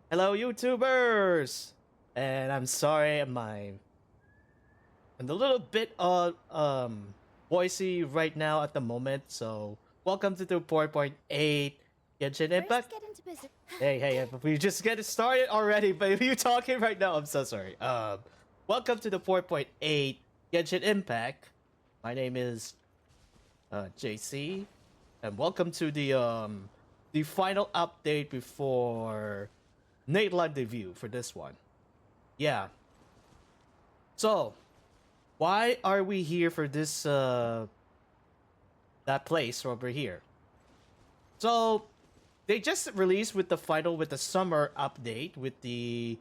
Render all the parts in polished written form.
Hello, YouTubers! And I'm sorry, I'm a little bit voicey right now at the moment. So welcome to the 4.8 Genshin First, Impact. get into business. Hey, we just get started already. But if you're talking right now, I'm so sorry. Welcome to the 4.8 Genshin Impact. My name is JC, and welcome to the final update before Nightline debut for this one. Yeah. So, why are we here for this that place over here? So, they just released with the final with the summer update with the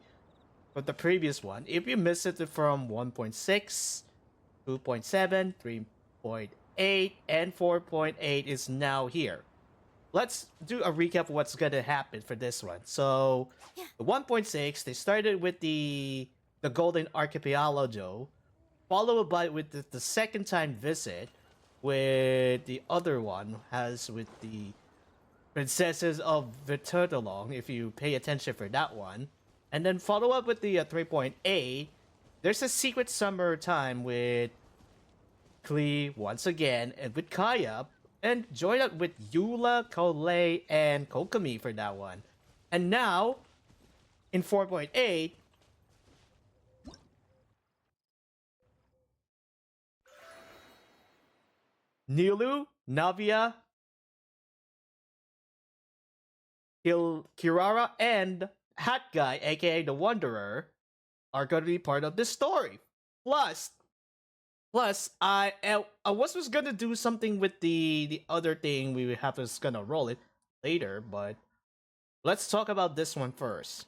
previous one. If you missed it from 1.6, 2.7, 3.8, and 4.8 is now here. Let's do a recap of what's gonna happen for this one. So, Yeah. the 1.6, they started with the Golden Archipelago, followed by with the second time visit with the other one has with the Princesses of Viterdalong, if you pay attention for that one. And then follow up with the 3.8. There's a secret summer time with Klee once again and with Kaya, and join up with Eula, Kolei, and Kokami for that one. And now, in 4.8, Nilou, Navia, Kirara, and Hat Guy, aka the Wanderer, are going to be part of this story. Plus, I was gonna do something with the other thing we have is gonna roll it later, but let's talk about this one first.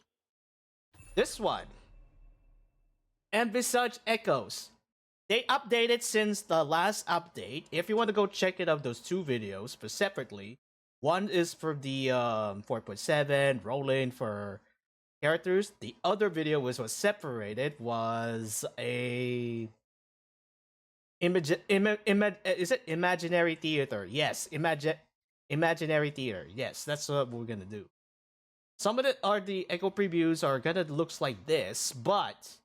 This one, Envisage Echoes. They updated since the last update. If you want to go check it out, those two videos, but separately. One is for the 4.7 rolling for characters. The other video was separated was a is it imaginary theater? Yes, imaginary theater. Yes, that's what we're gonna do. Some of it are the echo previews are gonna looks like this, but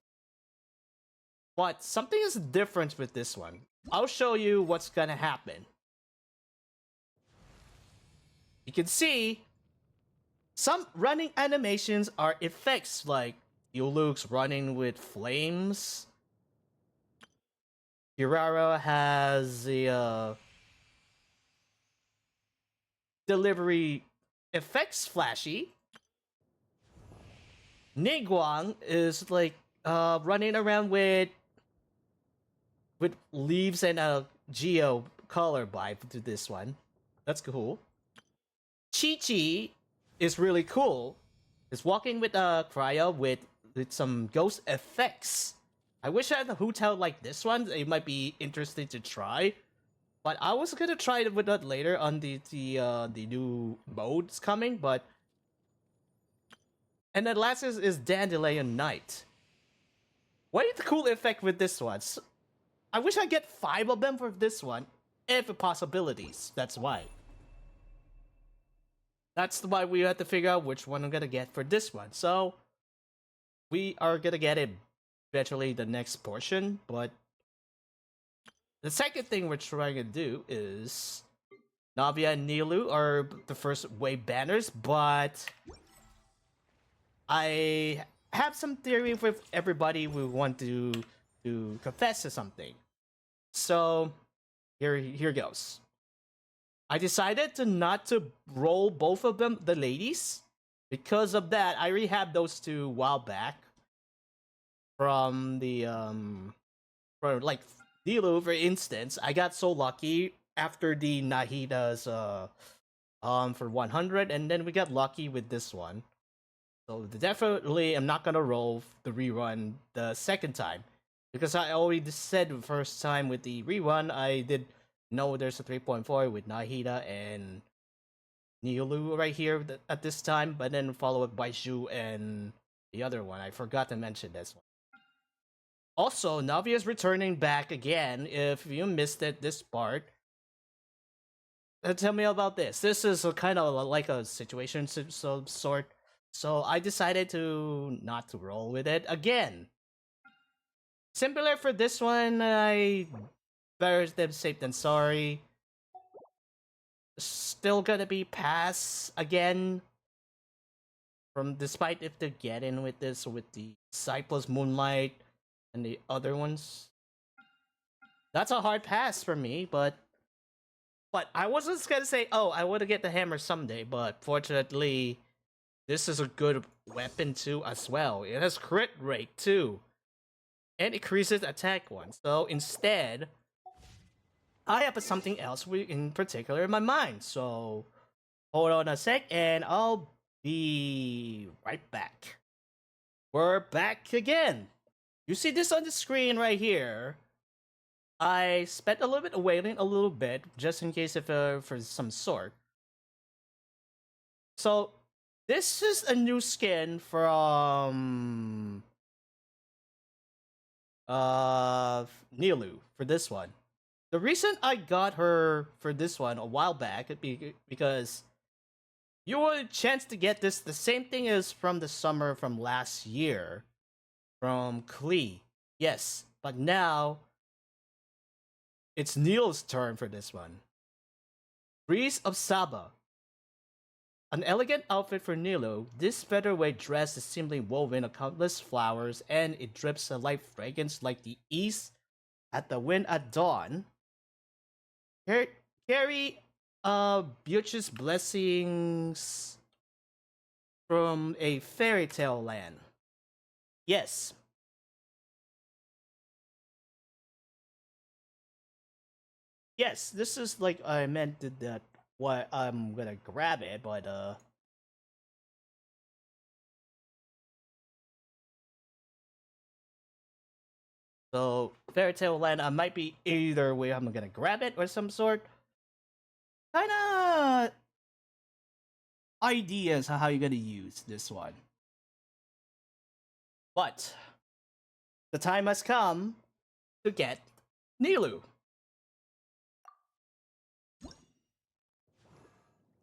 something is different with this one. I'll show you what's gonna happen. You can see some running animations are effects like Yuluke's running with flames. Kirara has the delivery effects flashy. Niguang is like running around with leaves and a geo color vibe to this one. That's cool. Chi Chi is really cool. Is walking with a cryo with some ghost effects. I wish I had a hotel like this one. It might be interesting to try. But I was gonna try it with that later on the new modes coming. But and then last is Dandelion Knight. What is the cool effect with this one? I wish I get 5 of them for this one. If possibilities. That's why. That's why we have to figure out which one I'm gonna get for this one. So we are gonna get it eventually the next portion, but the second thing we're trying to do is Navia and Nilou are the first wave banners, but I have some theory with everybody we want to confess to something. So here goes. I decided to not to roll both of them, the ladies. Because of that, I already had those two a while back from the for like Nilou, for instance. I got so lucky after the Nahida's for 100, and then we got lucky with this one. So definitely, I'm not gonna roll the rerun the second time because I already said the first time with the rerun I did know there's a 3.4 with Nahida and Nilou right here at this time, but then followed by Shu and the other one. I forgot to mention this one. Also, Navi is returning back again. If you missed it, this part, tell me about this. This is a kind of like a situation sort. So I decided to not to roll with it again. Similar for this one, I better them safe than sorry. Still gonna be pass again. From despite if they get in with this with the Cyclops Moonlight and the other ones. That's a hard pass for me, but I wasn't just gonna say, oh, I wanna get the hammer someday, but fortunately this is a good weapon too as well. It has crit rate too. And increases attack one. So instead, I have something else in particular in my mind. So hold on a sec and I'll be right back. We're back again. You see this on the screen right here. I spent a little bit of waiting a little bit just in case if for some sort. So this is a new skin from Nilou for this one. The reason I got her for this one a while back because you had a chance to get this the same thing as from the summer from last year from Klee. Yes, but now it's Neil's turn for this one. Breeze of Saba. An elegant outfit for Nilou, this featherweight dress is simply woven of countless flowers and it drips a light fragrance like the east at the wind at dawn. Carry beauteous blessings from a fairy tale land. Yes. Yes, this is like I meant that what I'm gonna grab it, but so fairy tale land I might be either way I'm gonna grab it or some sort. Kinda ideas on how you're gonna use this one. But the time has come to get Nilou.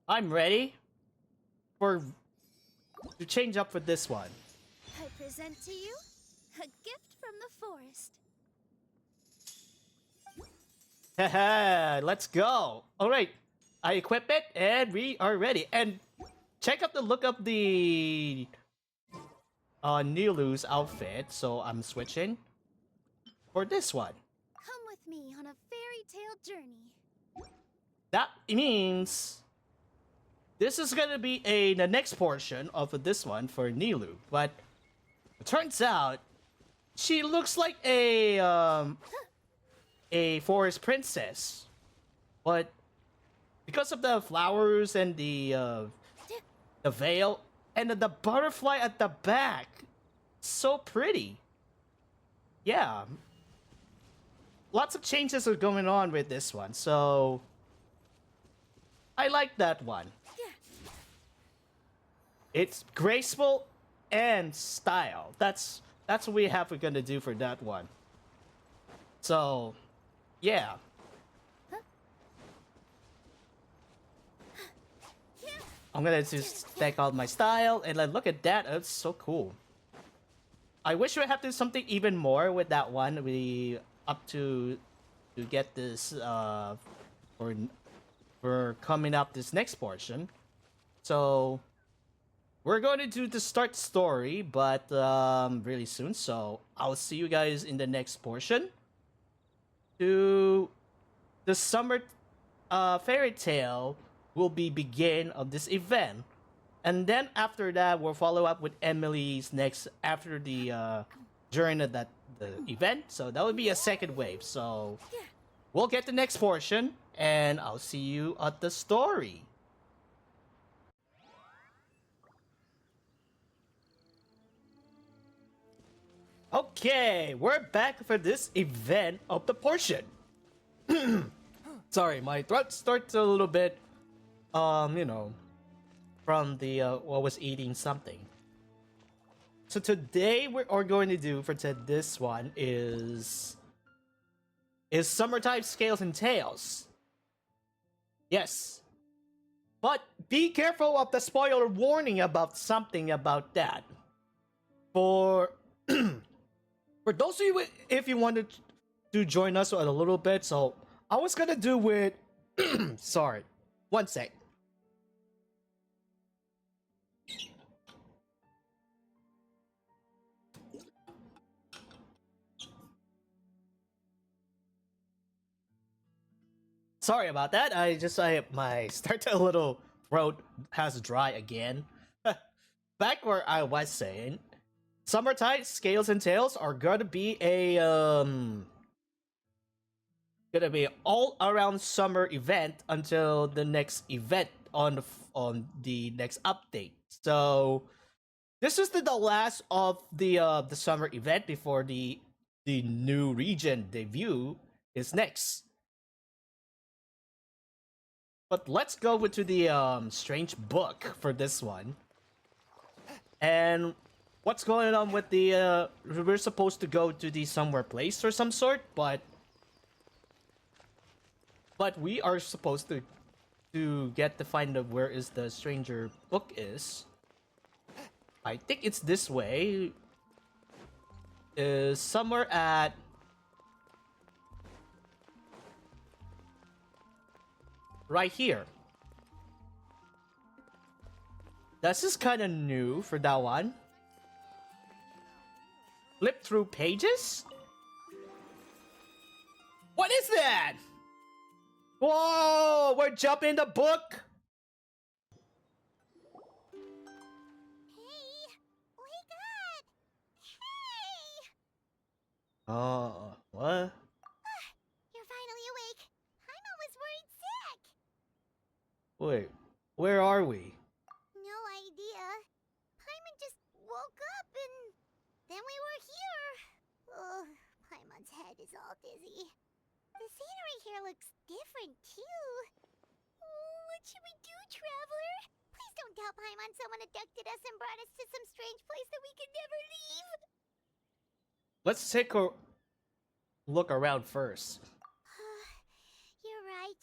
I'm ready for to change up for this one. I present to you a gift from the forest. Haha, let's go. Alright, I equip it and we are ready. And check out the look of the Nilou's outfit. So I'm switching for this one. Come with me on a fairy tale journey. That means this is gonna be the next portion of this one for Nilou, but it turns out she looks like a forest princess, but because of the flowers and the veil and the butterfly at the back, so pretty. Yeah, lots of changes are going on with this one, so I like that one. It's graceful and style. That's what we have we're gonna do for that one. So, yeah. I'm gonna just take out my style and like look at that. It's so cool. I wish we have to do something even more with that one. We up to get this for coming up this next portion. So we're going to do the start story, but really soon. So I'll see you guys in the next portion. To the summer fairy tale will be begin of this event, and then after that we'll follow up with Emilie's next after the during the event. So that would be a second wave. So we'll get the next portion, and I'll see you at the story. Okay, we're back for this event of the portion. Sorry, my throat starts a little bit, you know, from the what was eating something. So today we are going to do for this one is summertime scales and tails. Yes. But be careful of the spoiler warning about something about that. For for those of you, if you wanted to join us a little bit, so I was gonna do with sorry, one sec. Sorry about that. My start a little throat has dry again. Back where I was saying, Summertide Scales and Tails are gonna be a gonna be all around summer event until the next event on the next update. So this is the last of the summer event before the new region debut is next. But let's go into the strange book for this one. And what's going on with the we're supposed to go to the somewhere place or some sort, but we are supposed to get to find out where is the stranger book is. I think it's this way. Is somewhere at right here. This is kind of new for that one. Flip through pages? What is that? Whoa, we're jumping the book. Hey, wake up! Hey! Oh, what? You're finally awake. Paimon was worried sick. Wait, where are we? No idea. Paimon just woke up and then we were here. Ugh, Paimon's head is all dizzy. The scenery here looks different too. Oh, what should we do, Traveler? Please don't tell Paimon someone abducted us and brought us to some strange place that we could never leave. Let's take a look around first. You're right.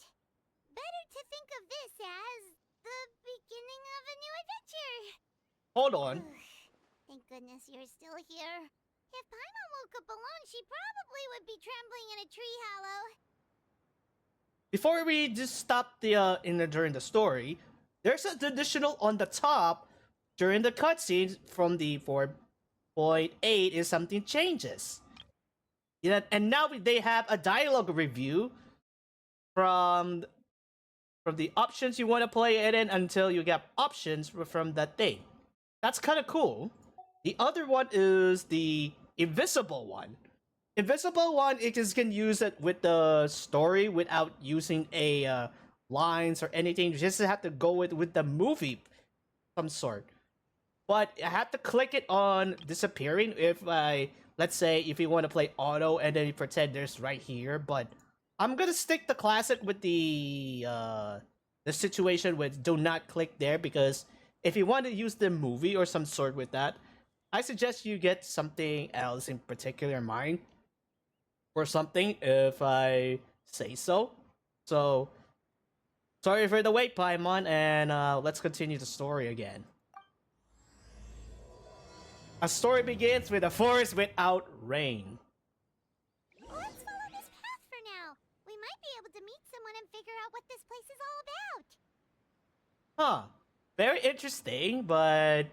Better to think of this as the beginning of a new adventure. Hold on. Thank goodness you're still here. If Paimon woke up alone, she probably would be trembling in a tree hollow. Before we just stop during the story, there's an additional on the top during the cutscenes from the 4.8 is something changes. Yeah, and now they have a dialogue review from the options you want to play it in until you get options from that thing. That's kind of cool. The other one is the invisible one. Invisible one, it just can use it with the story without using a lines or anything. You just have to go with the movie, some sort. But I have to click it on disappearing if let's say if you want to play auto and then you pretend there's right here. But I'm gonna stick the classic with the situation with do not click there, because if you want to use the movie or some sort with that, I suggest you get something else in particular in mind or something, if I say so. So, sorry for the wait, Paimon, and let's continue the story again. A story begins with a forest without rain. Let's follow this path for now. We might be able to meet someone and figure out what this place is all about. Huh. Very interesting, but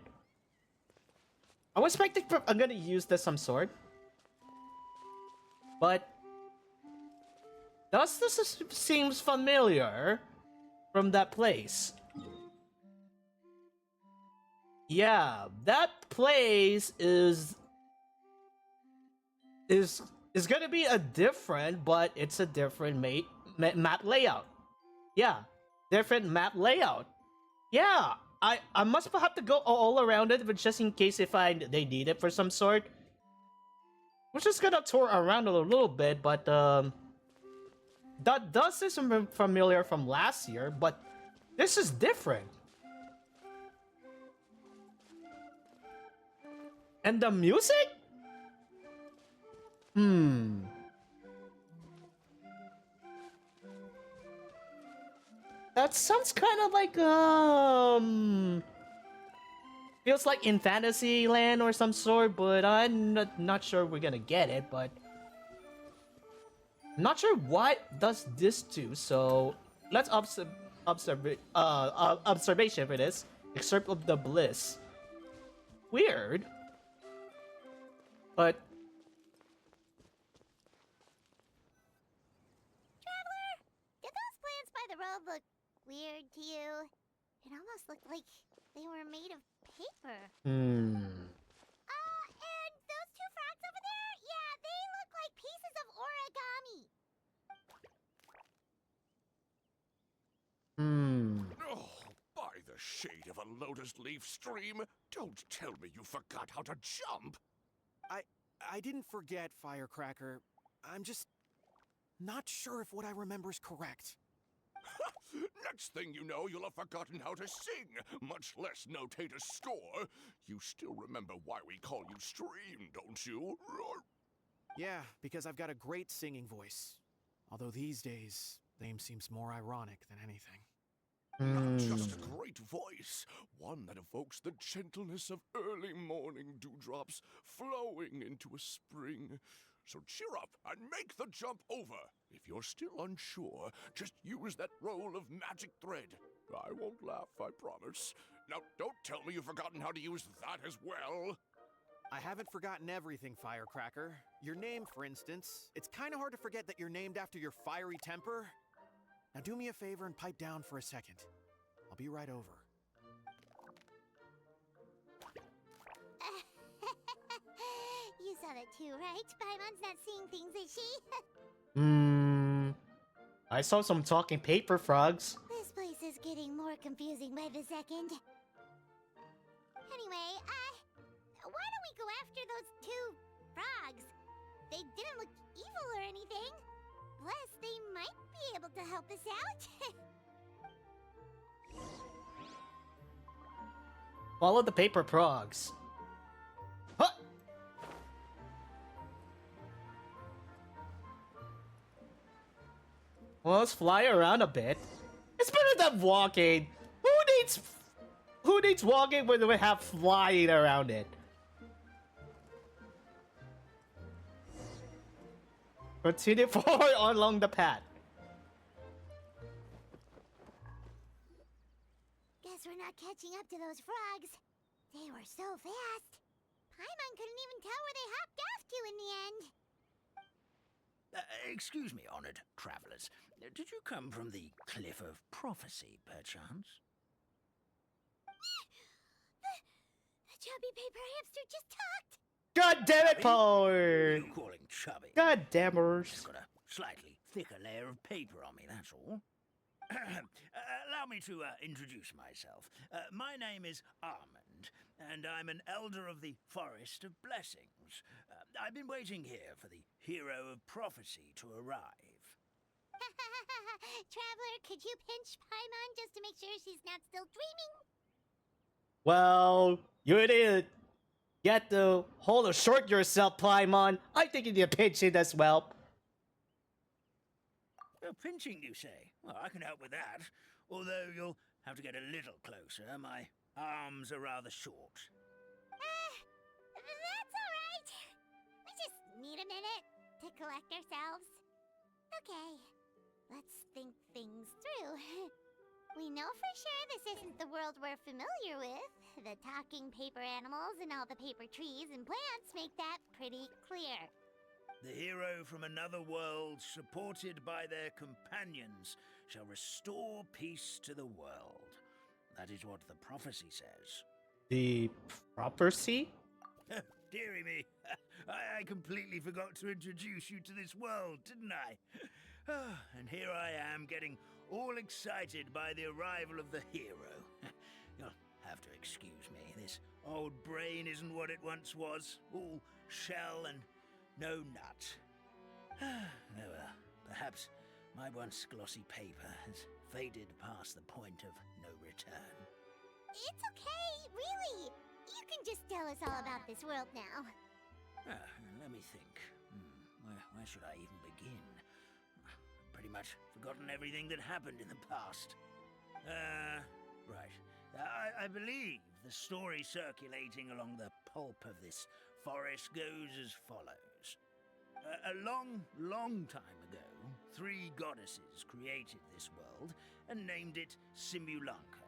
I was expecting I'm gonna use this some sort. But does this seems familiar from that place? Yeah, that place is gonna be a different, but it's a different map layout. Yeah, different map layout. Yeah, I must have to go all around it, but just in case if they need it for some sort. We're just gonna tour around a little bit, but that does seem familiar from last year, but this is different. And the music? That sounds kind of like feels like in Fantasyland or some sort, but I'm not sure we're gonna get it. But I'm not sure what does this do. So let's observation for this. Excerpt of the bliss. Weird, but Traveler, did those plants by the road look weird to you? It almost looked like they were made of paper. And those two frogs over there? Yeah, they look like pieces of origami. Oh, by the shade of a lotus leaf stream, don't tell me you forgot how to jump. I didn't forget, Firecracker. I'm just not sure if what I remember is correct. Next thing you know, you'll have forgotten how to sing, much less notate a score. You still remember why we call you Stream, don't you? Yeah, because I've got a great singing voice. Although these days, name seems more ironic than anything. Not just a great voice, one that evokes the gentleness of early morning dewdrops flowing into a spring. So cheer up and make the jump over. If you're still unsure, just use that roll of magic thread. I won't laugh, I promise. Now, don't tell me you've forgotten how to use that as well. I haven't forgotten everything, Firecracker. Your name, for instance. It's kind of hard to forget that you're named after your fiery temper. Now do me a favor and pipe down for a second. I'll be right over. You saw that too, right? Paimon's not seeing things, is she? I saw some talking paper frogs. This place is getting more confusing by the second. Anyway, why don't we go after those two frogs? They didn't look evil or anything. Plus, they might be able to help us out. Follow the paper frogs. Huh! Well, let's fly around a bit. It's better than walking. Who needs walking when we have flying around it? Continue forward along the path. Guess we're not catching up to those frogs. They were so fast. Paimon couldn't even tell where they hopped off to in the end. Excuse me, honored travelers. Did you come from the Cliff of Prophecy, perchance? The chubby paper hamster just talked. God damn it, Power! You calling chubby? God dammers. Just got a slightly thicker layer of paper on me, that's all. Allow me to introduce myself. My name is Armand, and I'm an elder of the Forest of Blessings. I've been waiting here for the hero of prophecy to arrive. Traveler, could you pinch Paimon just to make sure she's not still dreaming? Well, you idiot. You have to hold or short yourself, Paimon. I think you need to pinch it as well. Pinching, you say? Well, I can help with that. Although you'll have to get a little closer. My arms are rather short. That's alright. We just need a minute to collect ourselves. Okay, let's think things through. We know for sure this isn't the world we're familiar with. The talking paper animals and all the paper trees and plants make that pretty clear. The hero from another world, supported by their companions, shall restore peace to the world. That is what the prophecy says. The prophecy? Dearie me, I completely forgot to introduce you to this world, didn't I? And here I am, getting all excited by the arrival of the hero. You'll have to excuse me, this old brain isn't what it once was, all shell and no nut. Oh well, perhaps my once glossy paper has faded past the point of no return. It's okay, really. You can just tell us all about this world now. Let me think. Where should I even begin? Pretty much forgotten everything that happened in the past. Right. I believe the story circulating along the pulp of this forest goes as follows. A long time ago, 3 goddesses created this world and named it Simulanka.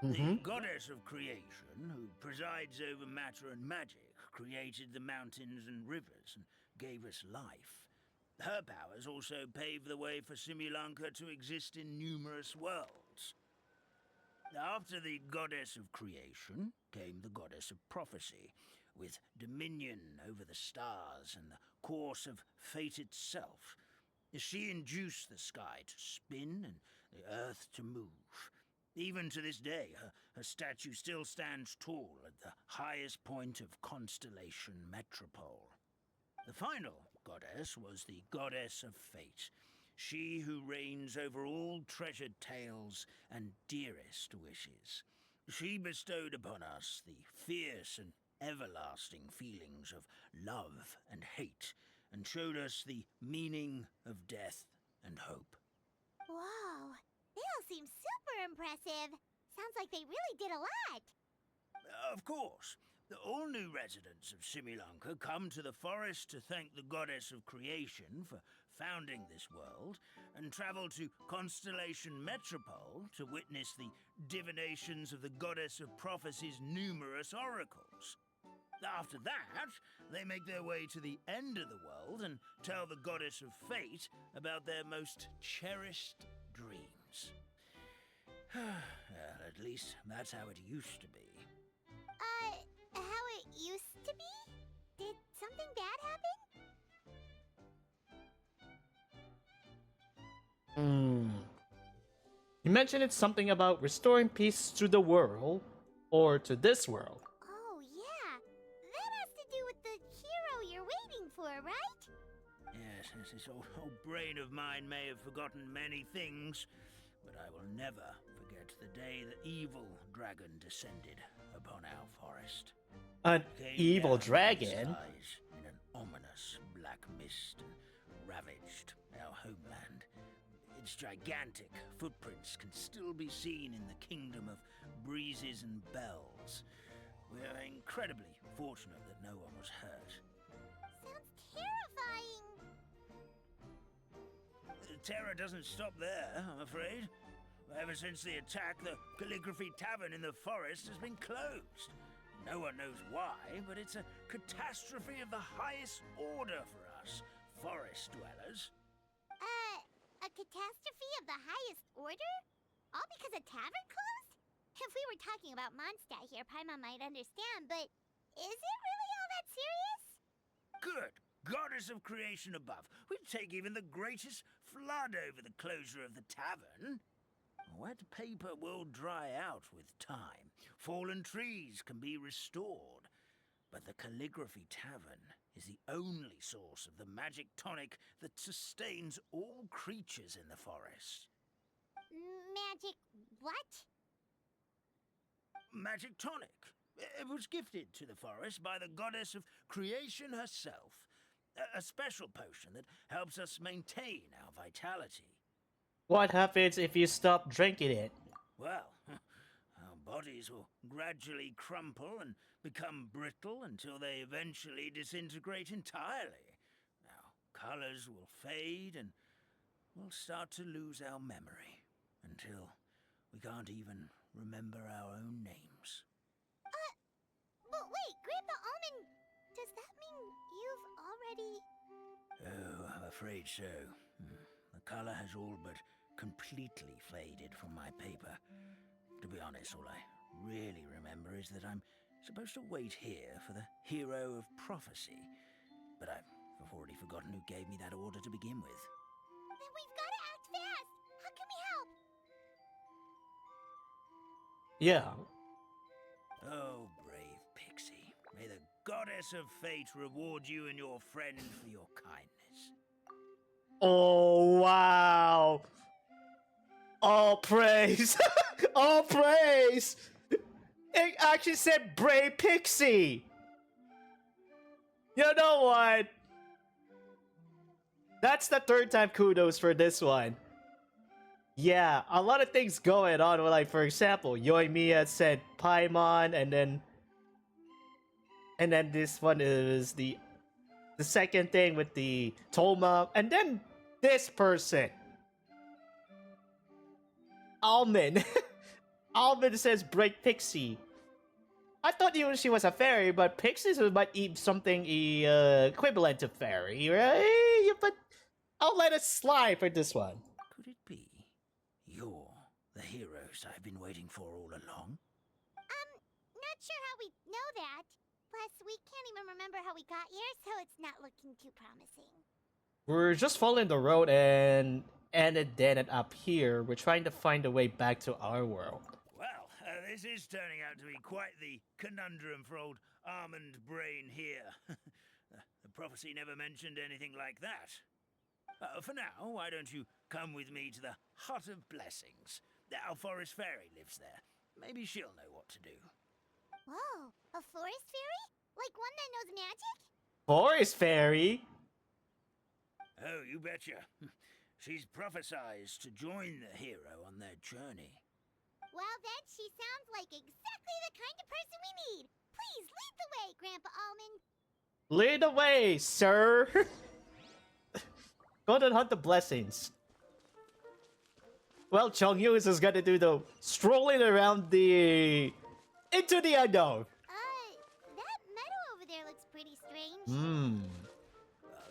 The goddess of creation, who presides over matter and magic, created the mountains and rivers and gave us life. Her powers also paved the way for Simulanka to exist in numerous worlds. After the goddess of creation came the goddess of prophecy, with dominion over the stars and the course of fate itself. She induced the sky to spin and the earth to move. Even to this day, her statue still stands tall at the highest point of Constellation Metropole. The final goddess was the goddess of fate, she who reigns over all treasured tales and dearest wishes. She bestowed upon us the fierce and everlasting feelings of love and hate, and showed us the meaning of death and hope. Whoa, they all seem super impressive. Sounds like they really did a lot. Of course, all new residents of Simulanka come to the forest to thank the goddess of creation for founding this world, and travel to Constellation Metropole to witness the divinations of the goddess of prophecy's numerous oracles. After that, they make their way to the end of the world and tell the goddess of fate about their most cherished dreams. Well, at least that's how it used to be. How it used to be? Did something bad happen? You mentioned it's something about restoring peace to the world, or to this world. Oh, yeah. That has to do with the hero you're waiting for, right? Yes, this old brain of mine may have forgotten many things, but I will never forget the day the evil dragon descended upon our forest. An Came evil down from the dragon? skies in an ominous black mist and ravaged our homeland. Its gigantic footprints can still be seen in the kingdom of breezes and bells. We are incredibly fortunate that no one was hurt. Sounds terrifying. The terror doesn't stop there, I'm afraid. Ever since the attack, the Calligraphy Tavern in the forest has been closed. No one knows why, but it's a catastrophe of the highest order for us, forest dwellers. A catastrophe of the highest order? All because a tavern closed? If we were talking about Mondstadt here, Paimon might understand, but is it really all that serious? Good. Goddess of creation above. We'd take even the greatest flood over the closure of the tavern. Wet paper will dry out with time. Fallen trees can be restored. But the Calligraphy Tavern is the only source of the magic tonic that sustains all creatures in the forest. Magic what? Magic tonic. It was gifted to the forest by the goddess of creation herself. A special potion that helps us maintain our vitality. What happens if you stop drinking it? Well, our bodies will gradually crumple and become brittle until they eventually disintegrate entirely. Our colors will fade and we'll start to lose our memory until we can't even remember our own names. But wait, Grandpa Almond, does that mean you've already... Oh, I'm afraid so. The color has all but completely faded from my paper. To be honest, all I really remember is that I'm supposed to wait here for the hero of prophecy. But I've already forgotten who gave me that order to begin with. Then we've got to act fast! How can we help? Yeah. Oh, brave Pixie. May the goddess of fate reward you and your friend for your kindness. Oh, wow. All praise. All praise. It actually said Brave Pixie. You know what? That's the third time kudos for this one. Yeah, a lot of things going on. Like, for example, Yoimiya said Paimon, and then this one is the second thing with the Toma, and then this person, Almond. Almond says break Pixie. I thought she was a fairy, but pixies might eat something equivalent to fairy, right? Yeah, but I'll let it slide for this one. Could it be you're the heroes I've been waiting for all along? Not sure how we know that. Plus, we can't even remember how we got here, so it's not looking too promising. We're just following the road and ended up here. We're trying to find a way back to our world. Well, this is turning out to be quite the conundrum for old Almond Brain here. The prophecy never mentioned anything like that. For now, why don't you come with me to the Hut of Blessings? Our forest fairy lives there. Maybe she'll know what to do. Whoa, a forest fairy? Like one that knows magic? Forest fairy? Oh, you betcha. She's prophesized to join the hero on their journey. Well, then she sounds like exactly the kind of person we need. Please lead the way, Grandpa Almond. Lead the way, sir. Go to hunt the blessings. Well, Chongyu is just gonna do the strolling around into the unknown. That meadow over there looks pretty strange.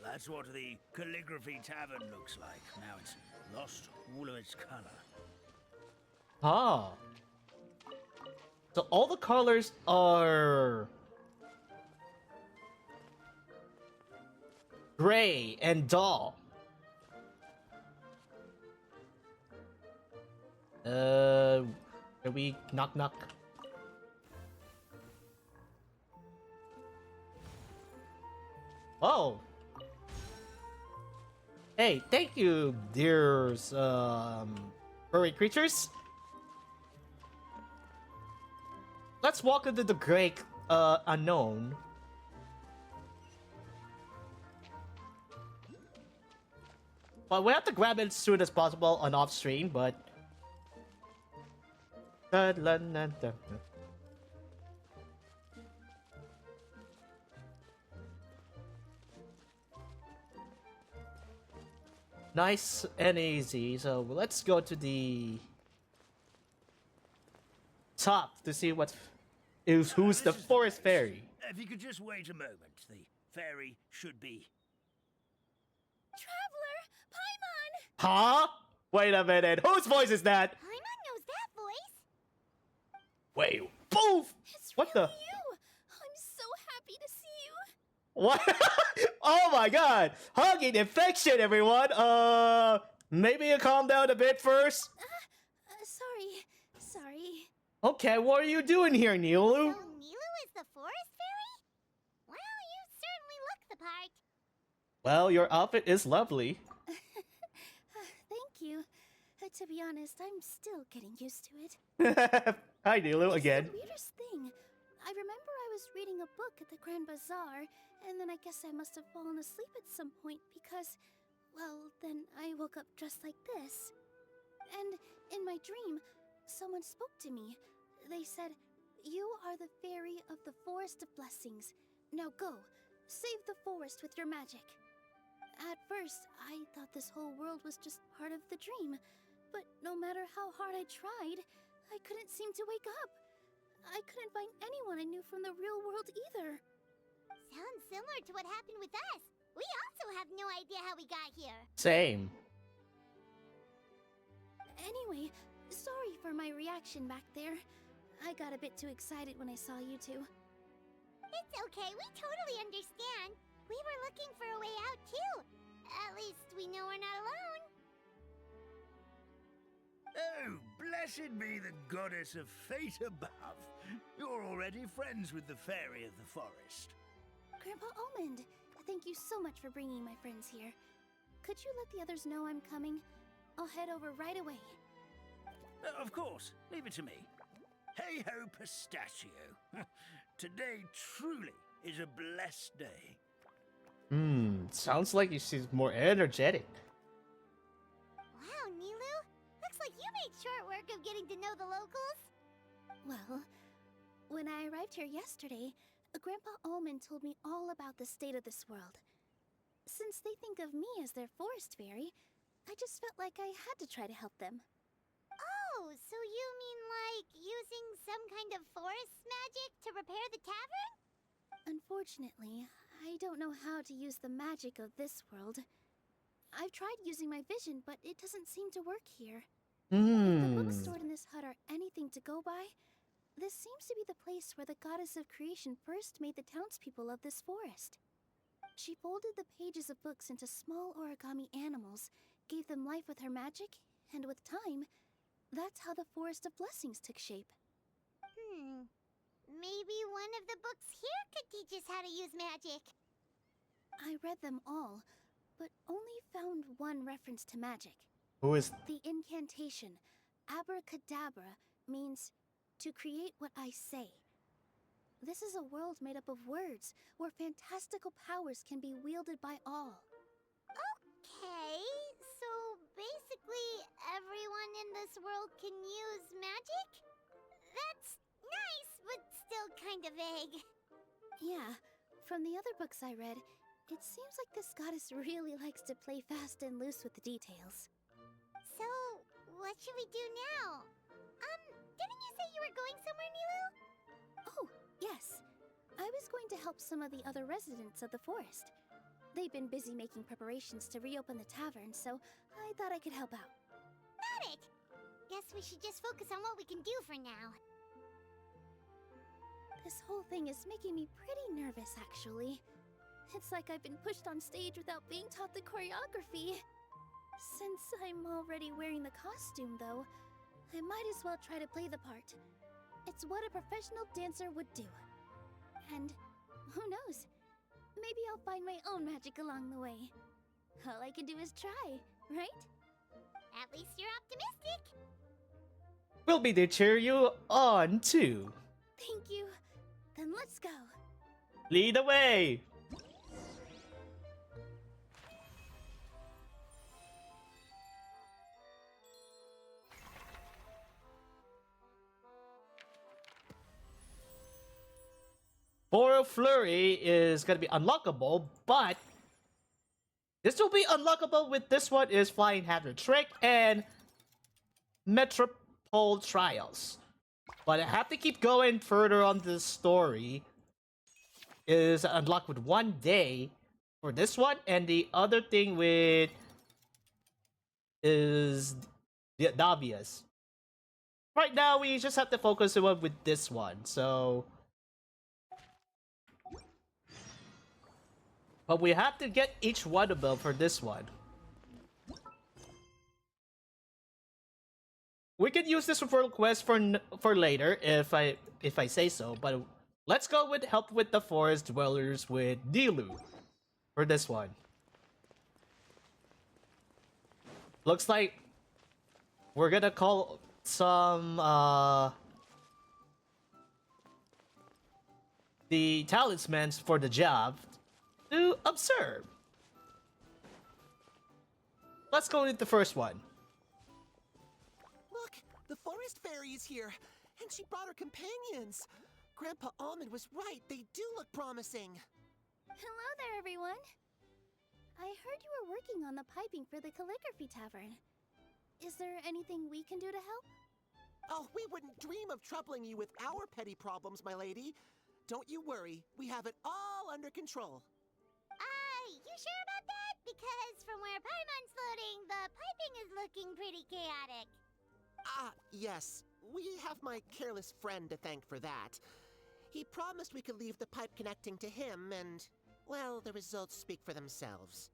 That's what the Calligraphy Tavern looks like. Now it's lost all of its color. Ah. So all the colors are gray and dull. Can we knock knock? Oh. Hey, thank you, dear furry creatures. Let's walk into the great unknown. But we have to grab it as soon as possible on off screen, but nice and easy. So let's go to the top to see who's the This is forest place. fairy. If you could just wait a moment, the fairy should be. Traveler, Paimon! Huh? Wait a minute. Whose voice is that? Paimon knows that voice. Wait, poof! It's What really the? you. I'm so happy to see you. What? Oh my god! Hugging infection, everyone! Maybe you calm down a bit first? Sorry. Okay, what are you doing here, So Nilou? Nilou is the forest fairy? Well, you certainly look the part. Well, your outfit is lovely. Thank you. To be honest, I'm still getting used to it. Hi, Nilou, again. It's the weirdest thing. I remember I was reading a book at the Grand Bazaar, and then I guess I must have fallen asleep at some point because, well, then I woke up dressed like this. And in my dream, someone spoke to me. They said, "You are the fairy of the Forest of Blessings. Now go, save the forest with your magic." At first, I thought this whole world was just part of the dream, but no matter how hard I tried, I couldn't seem to wake up. I couldn't find anyone I knew from the real world either. Sounds similar to what happened with us. We also have no idea how we got here. Same. Anyway, sorry for my reaction back there. I got a bit too excited when I saw you two. It's okay, we totally understand. We were looking for a way out too. At least we know we're not alone. Oh, blessed be the goddess of fate above. You're already friends with the fairy of the forest. Grandpa Almond, thank you so much for bringing my friends here. Could you let the others know I'm coming? I'll head over right away. Of course, leave it to me. Hey ho, pistachio. Today truly is a blessed day. Sounds like she's more energetic. Wow, Nilou. Looks short work of getting to know the locals? Well, when I arrived here yesterday, Grandpa Almond told me all about the state of this world. Since they think of me as their forest fairy, I just felt like I had to try to help them. Oh, so you mean like using some kind of forest magic to repair the tavern? Unfortunately, I don't know how to use the magic of this world. I've tried using my vision, but it doesn't seem to work here. If the books stored in this hut are anything to go by, this seems to be the place where the goddess of creation first made the townspeople of this forest. She folded the pages of books into small origami animals, gave them life with her magic, and with time, that's how the Forest of Blessings took shape. Maybe one of the books here could teach us how to use magic. I read them all, but only found one reference to magic. Who is... The incantation, abracadabra, means to create what I say. This is a world made up of words, where fantastical powers can be wielded by all. Okay, so basically everyone in this world can use magic? That's nice, but still kind of vague. Yeah, from the other books I read, it seems like this goddess really likes to play fast and loose with the details. So, what should we do now? Didn't you say you were going somewhere, Nilou? Oh, yes. I was going to help some of the other residents of the forest. They've been busy making preparations to reopen the tavern, so I thought I could help out. Got it! Guess we should just focus on what we can do for now. This whole thing is making me pretty nervous, actually. It's like I've been pushed on stage without being taught the choreography. Since I'm already wearing the costume, though, I might as well try to play the part. It's what a professional dancer would do. And who knows? Maybe I'll find my own magic along the way. All I can do is try, right? At least you're optimistic. We'll be there to cheer you on, too. Thank you. Then let's go. Lead the way! Boral Flurry is gonna be unlockable, but this will be unlockable with this one is Flying Hatter Trick and Metropole Trials. But I have to keep going further on this story. Is unlocked with 1 day for this one, and the other thing with is the obvious. Right now, we just have to focus on with this one, so. But we have to get each one of them for this one. We could use this referral quest for later if I say so, but let's go with help with the forest dwellers with Nilou for this one. Looks like we're gonna call some the talismans for the job to observe. Let's go with the first one. Look, the forest fairy is here, and she brought her companions. Grandpa Almond was right, they do look promising. Hello there, everyone. I heard you were working on the piping for the calligraphy tavern. Is there anything we can do to help? Oh, we wouldn't dream of troubling you with our petty problems, my lady. Don't you worry, we have it all under control. You sure about that? Because from where Paimon's floating, the piping is looking pretty chaotic. Ah, yes. We have my careless friend to thank for that. He promised we could leave the pipe connecting to him, and, well, the results speak for themselves.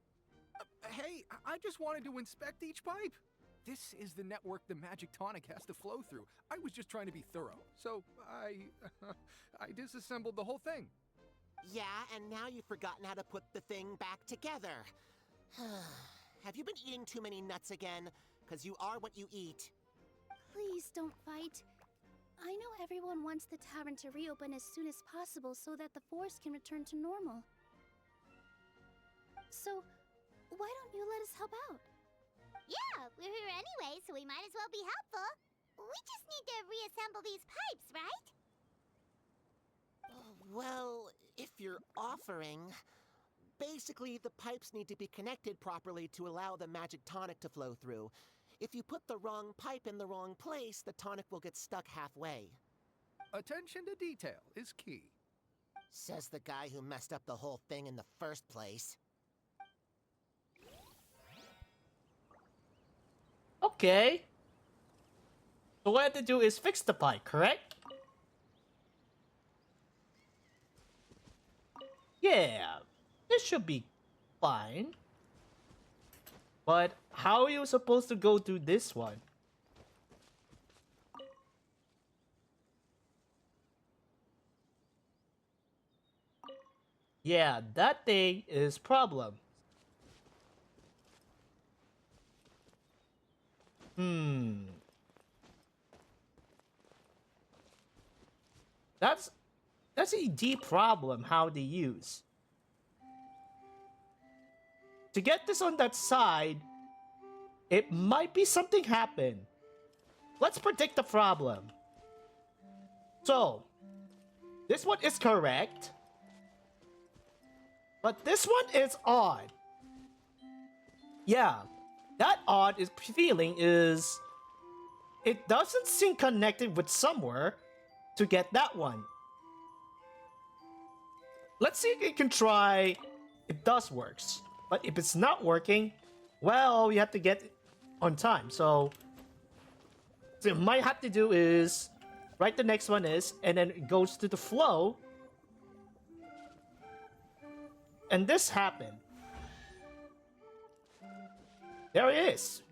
Hey, I just wanted to inspect each pipe. This is the network the magic tonic has to flow through. I was just trying to be thorough, so I disassembled the whole thing. Yeah, and now you've forgotten how to put the thing back together. Have you been eating too many nuts again? 'Cause you are what you eat. Please don't fight. I know everyone wants the tavern to reopen as soon as possible so that the forest can return to normal. So, why don't you let us help out? Yeah, we're here anyway, so we might as well be helpful. We just need to reassemble these pipes, right? Well, if you're offering... Basically, the pipes need to be connected properly to allow the magic tonic to flow through. If you put the wrong pipe in the wrong place, the tonic will get stuck halfway. Attention to detail is key. Says the guy who messed up the whole thing in the first place. Okay. So what I have to do is fix the pipe, correct? Yeah, this should be fine. But how are you supposed to go to this one? Yeah, that thing is problem. That's a deep problem how they use. To get this on that side, it might be something happen. Let's predict the problem. So, this one is correct. But this one is odd. Yeah, that odd feeling is... It doesn't seem connected with somewhere to get that one. Let's see if we can try... It does works. But if it's not working, well, we have to get it on time. So what we might have to do is write the next one is, and then it goes to the flow. And this happened. There it is.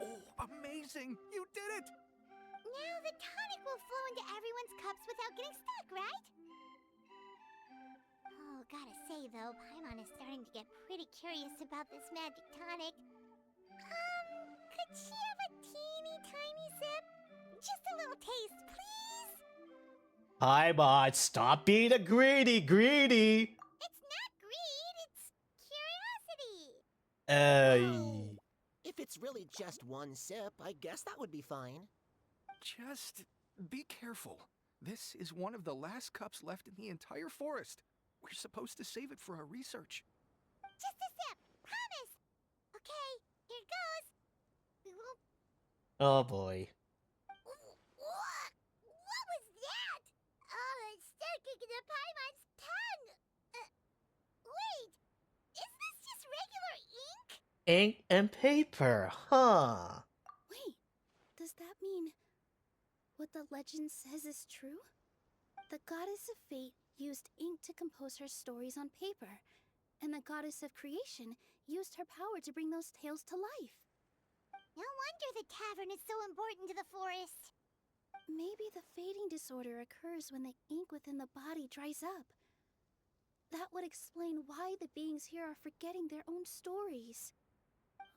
Oh, amazing! You did it! Now the tonic will flow into everyone's cups without getting stuck, right? Oh, gotta say though, Paimon is starting to get pretty curious about this magic tonic. Could she have a teeny tiny sip? Just a little taste, please? Hi, bot. Stop being a greedy. It's not greed, it's curiosity. If it's really just one sip, I guess that would be fine. Just be careful. This is one of the last cups left in the entire forest. We're supposed to save it for our research. Just a sip, promise. Okay, here goes. We won't... Oh boy. What was that? Oh, it's sticking to Paimon's tongue. Wait, is this just regular ink? Ink and paper, huh? Wait, does that mean what the legend says is true? The goddess of fate used ink to compose her stories on paper, and the goddess of creation used her power to bring those tales to life. No wonder the tavern is so important to the forest. Maybe the fading disorder occurs when the ink within the body dries up. That would explain why the beings here are forgetting their own stories.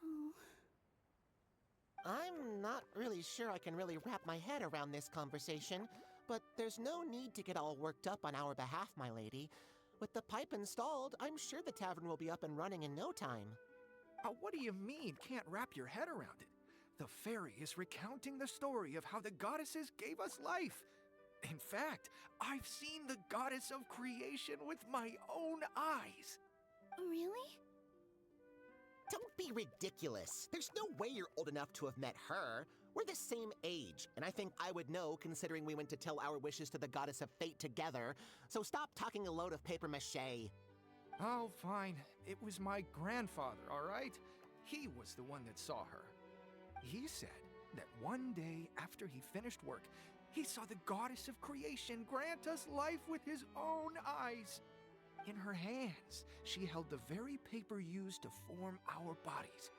Oh. I'm not really sure I can really wrap my head around this conversation, but there's no need to get all worked up on our behalf, my lady. With the pipe installed, I'm sure the tavern will be up and running in no time. What do you mean, can't wrap your head around it? The fairy is recounting the story of how the goddesses gave us life. In fact, I've seen the goddess of creation with my own eyes. Really? Don't be ridiculous. There's no way you're old enough to have met her. We're the same age, and I think I would know considering we went to tell our wishes to the goddess of fate together. So stop talking a load of paper mache. Oh, fine. It was my grandfather, all right? He was the one that saw her. He said that one day after he finished work, he saw the goddess of creation grant us life with his own eyes. In her hands, she held the very paper used to form our bodies.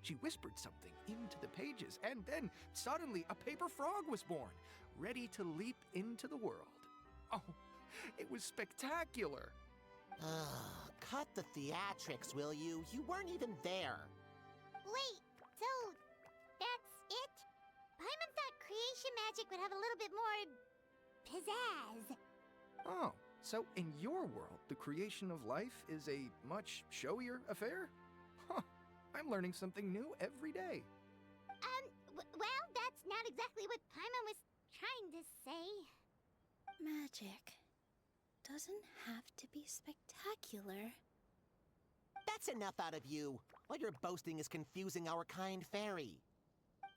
She whispered something into the pages, and then suddenly a paper frog was born, ready to leap into the world. Oh, it was spectacular. Cut the theatrics, will you? You weren't even there. Wait, so that's it? Paimon thought creation magic would have a little bit more pizzazz. Oh, So, in your world, the creation of life is a much showier affair? Huh, I'm learning something new every day. Well, that's not exactly what Paimon was trying to say. Magic doesn't have to be spectacular. That's enough out of you. All your boasting is confusing our kind fairy.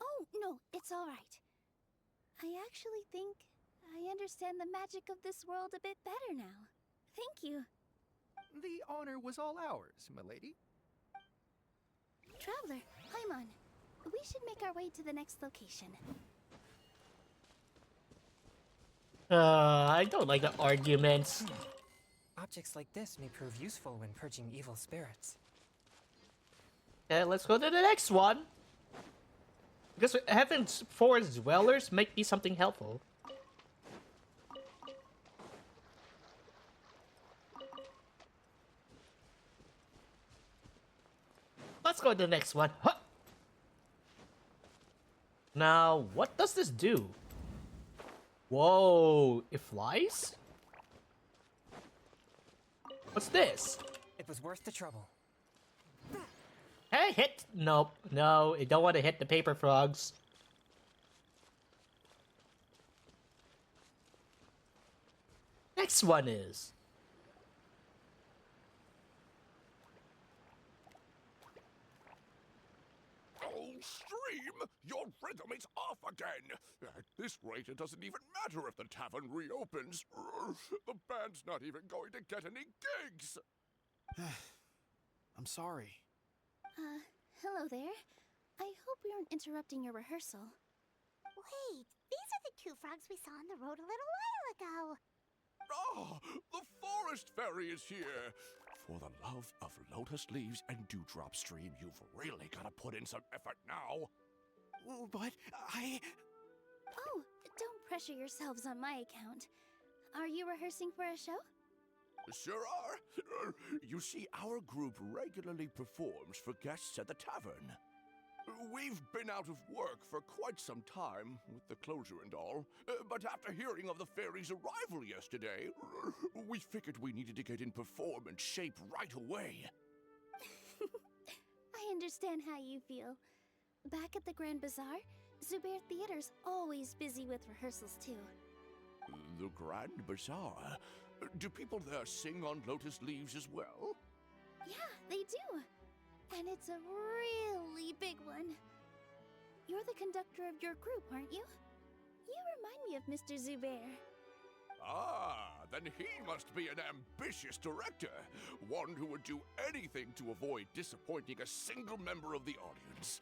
Oh, no, it's all right. I actually think I understand the magic of this world a bit better now. Thank you. The honor was all ours, milady. Traveler, Paimon, we should make our way to the next location. I don't like the arguments. Objects like this may prove useful when purging evil spirits. Okay, let's go to the next one. Because Heaven's Forest Dwellers might be something helpful. Let's go to the next one. Huh. Now, what does this do? Whoa, it flies? What's this? It was worth the trouble. Hey, hit! Nope, no, I don't want to hit the paper frogs. Next one is... Oh, Stream! Your rhythm is off again! At this rate, it doesn't even matter if the tavern reopens. The band's not even going to get any gigs! I'm sorry. Hello there. I hope we aren't interrupting your rehearsal. Wait, these are the two frogs we saw on the road a little while ago. Ah, the forest fairy is here! For the love of lotus leaves and dewdrop stream, you've really got to put in some effort now. But Oh, don't pressure yourselves on my account. Are you rehearsing for a show? Sure are. You see, our group regularly performs for guests at the tavern. We've been out of work for quite some time, with the closure and all, but after hearing of the fairy's arrival yesterday, we figured we needed to get in performance shape right away. I understand how you feel. Back at the Grand Bazaar, Zubair Theater's always busy with rehearsals too. The Grand Bazaar? Do people there sing on lotus leaves as well? Yeah, they do. And it's a really big one. You're the conductor of your group, aren't you? You remind me of Mr. Zubair. Ah, then he must be an ambitious director. One who would do anything to avoid disappointing a single member of the audience.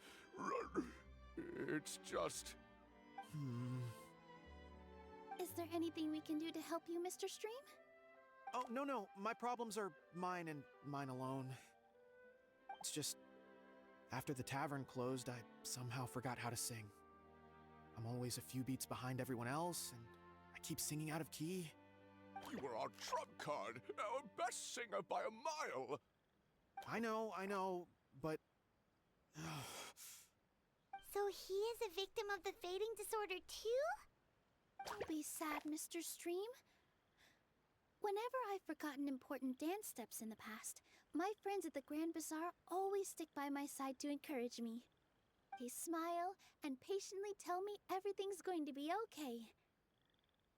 It's just... Is there anything we can do to help you, Mr. Stream? oh no, my problems are mine and mine alone. It's just after the tavern closed, I somehow forgot how to sing. I'm always a few beats behind everyone else, and I keep singing out of key. You were our trump card, our best singer by a mile. I know, but So he is a victim of the fading disorder too? Don't be sad, Mr. Stream. Whenever I've forgotten important dance steps in the past, my friends at the Grand Bazaar always stick by my side to encourage me. They smile and patiently tell me everything's going to be okay.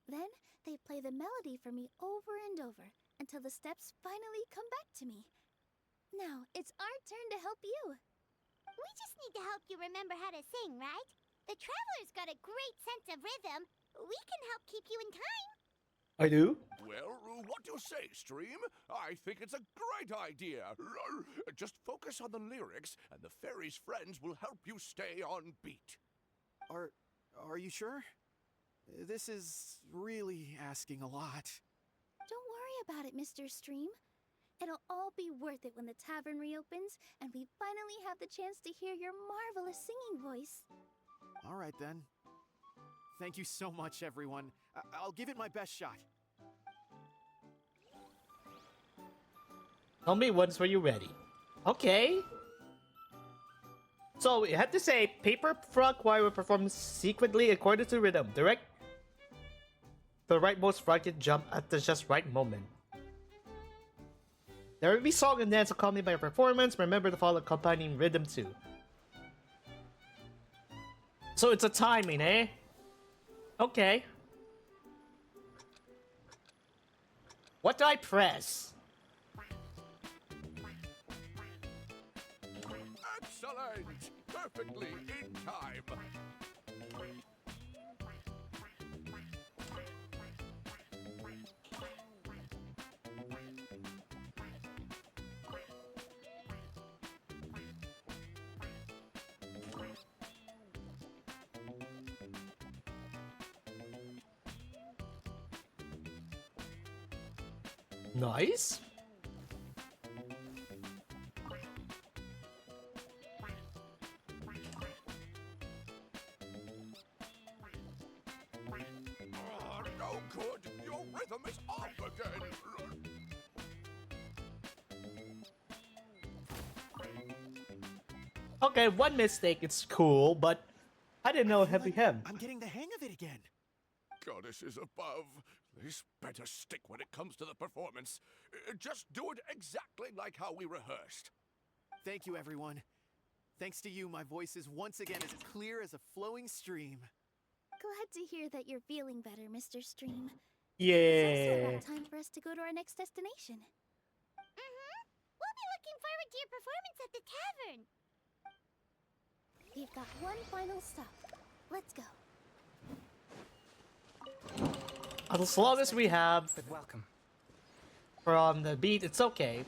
Then they play the melody for me over and over until the steps finally come back to me. Now it's our turn to help you. We just need to help you remember how to sing, right? The Traveler's got a great sense of rhythm. We can help keep you in time. I do? Well, what do you say, Stream? I think it's a great idea. Just focus on the lyrics, and the fairy's friends will help you stay on beat. are you sure? This is really asking a lot. Don't worry about it, Mr. Stream. It'll all be worth it when the tavern reopens and we finally have the chance to hear your marvelous singing voice. All right then. Thank you so much, everyone. I'll give it my best shot. Tell me once when you're ready. Okay. So we have to say, Paper Frog Choir will perform secretly according to rhythm. the rightmost rocket jump at the just right moment. There will be song and dance accompanied by a performance. Remember to follow accompanying rhythm too. So it's a timing, eh? Okay. What do I press? Excellent! Perfectly in time. Nice. Oh, no good! Your rhythm is off again! Okay, one mistake, it's cool, but I didn't know it had to be him. I'm getting the hang of it again. Goddesses above, this better stick when it comes to the performance. Just do it exactly like how we rehearsed. Thank you, everyone. Thanks to you, my voice is once again as clear as a flowing stream. Glad to hear that you're feeling better, Mr. Stream. It's also Yeah. about time for us to go to our next destination. We'll be looking forward to your performance at the tavern. We've got one final stop. Let's go. As long as we have But welcome. from the beat, it's okay.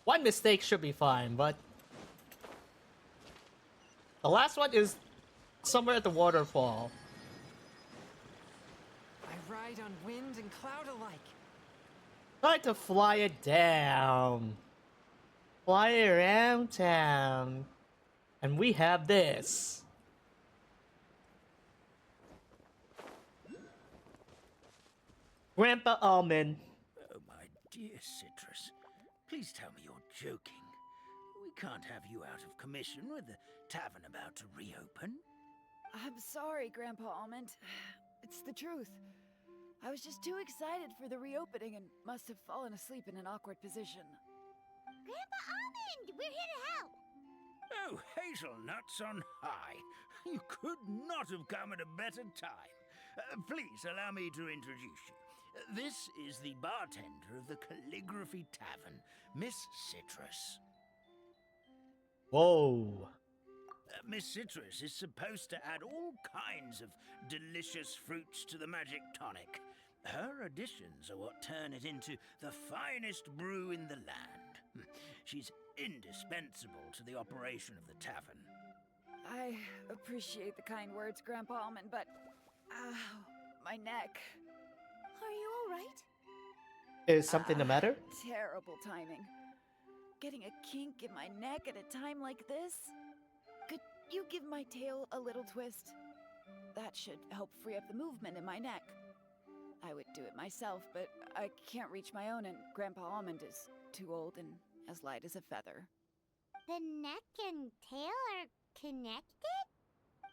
One mistake should be fine, but the last one is somewhere at the waterfall. I ride on wind and cloud alike. Try to fly it down. Fly it around town. And we have this. Grandpa Almond. Oh, my dear Citrus. Please tell me you're joking. We can't have you out of commission with the tavern about to reopen. I'm sorry, Grandpa Almond. It's the truth. I was just too excited for the reopening and must have fallen asleep in an awkward position. Grandpa Almond, we're here to help. Oh, hazelnuts on high. You could not have come at a better time. Please allow me to introduce you. This is the bartender of the Calligraphy Tavern, Miss Citrus. Whoa. Miss Citrus is supposed to add all kinds of delicious fruits to the magic tonic. Her additions are what turn it into the finest brew in the land. She's indispensable to the operation of the tavern. I appreciate the kind words, Grandpa Almond, but... Ow, my neck. Are you alright? Is something the matter? Terrible timing. Getting a kink in my neck at a time like this? Could you give my tail a little twist? That should help free up the movement in my neck. I would do it myself, but I can't reach my own, and Grandpa Almond is too old and as light as a feather. The neck and tail are connected?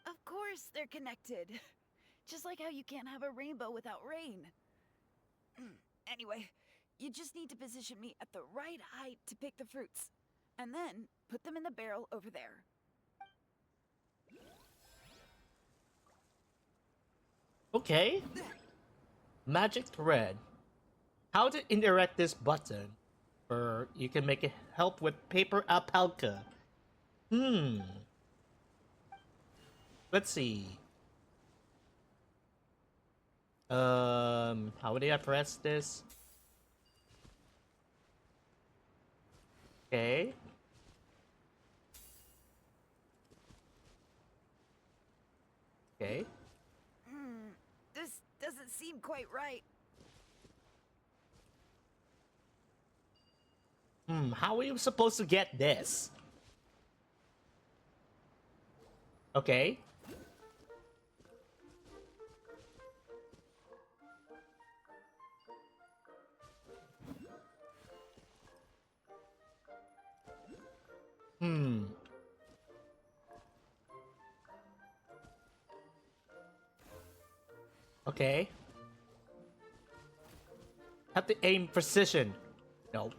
Of course they're connected. Just like how you can't have a rainbow without rain. Anyway, you just need to position me at the right height to pick the fruits. And then put them in the barrel over there. Okay. Magic thread. How to interact this button? Or you can make it help with paper alpaca. Let's see. How do I press this? Okay. Okay. This doesn't seem quite right. How are you supposed to get this? Okay. Okay. Have to aim precision. No.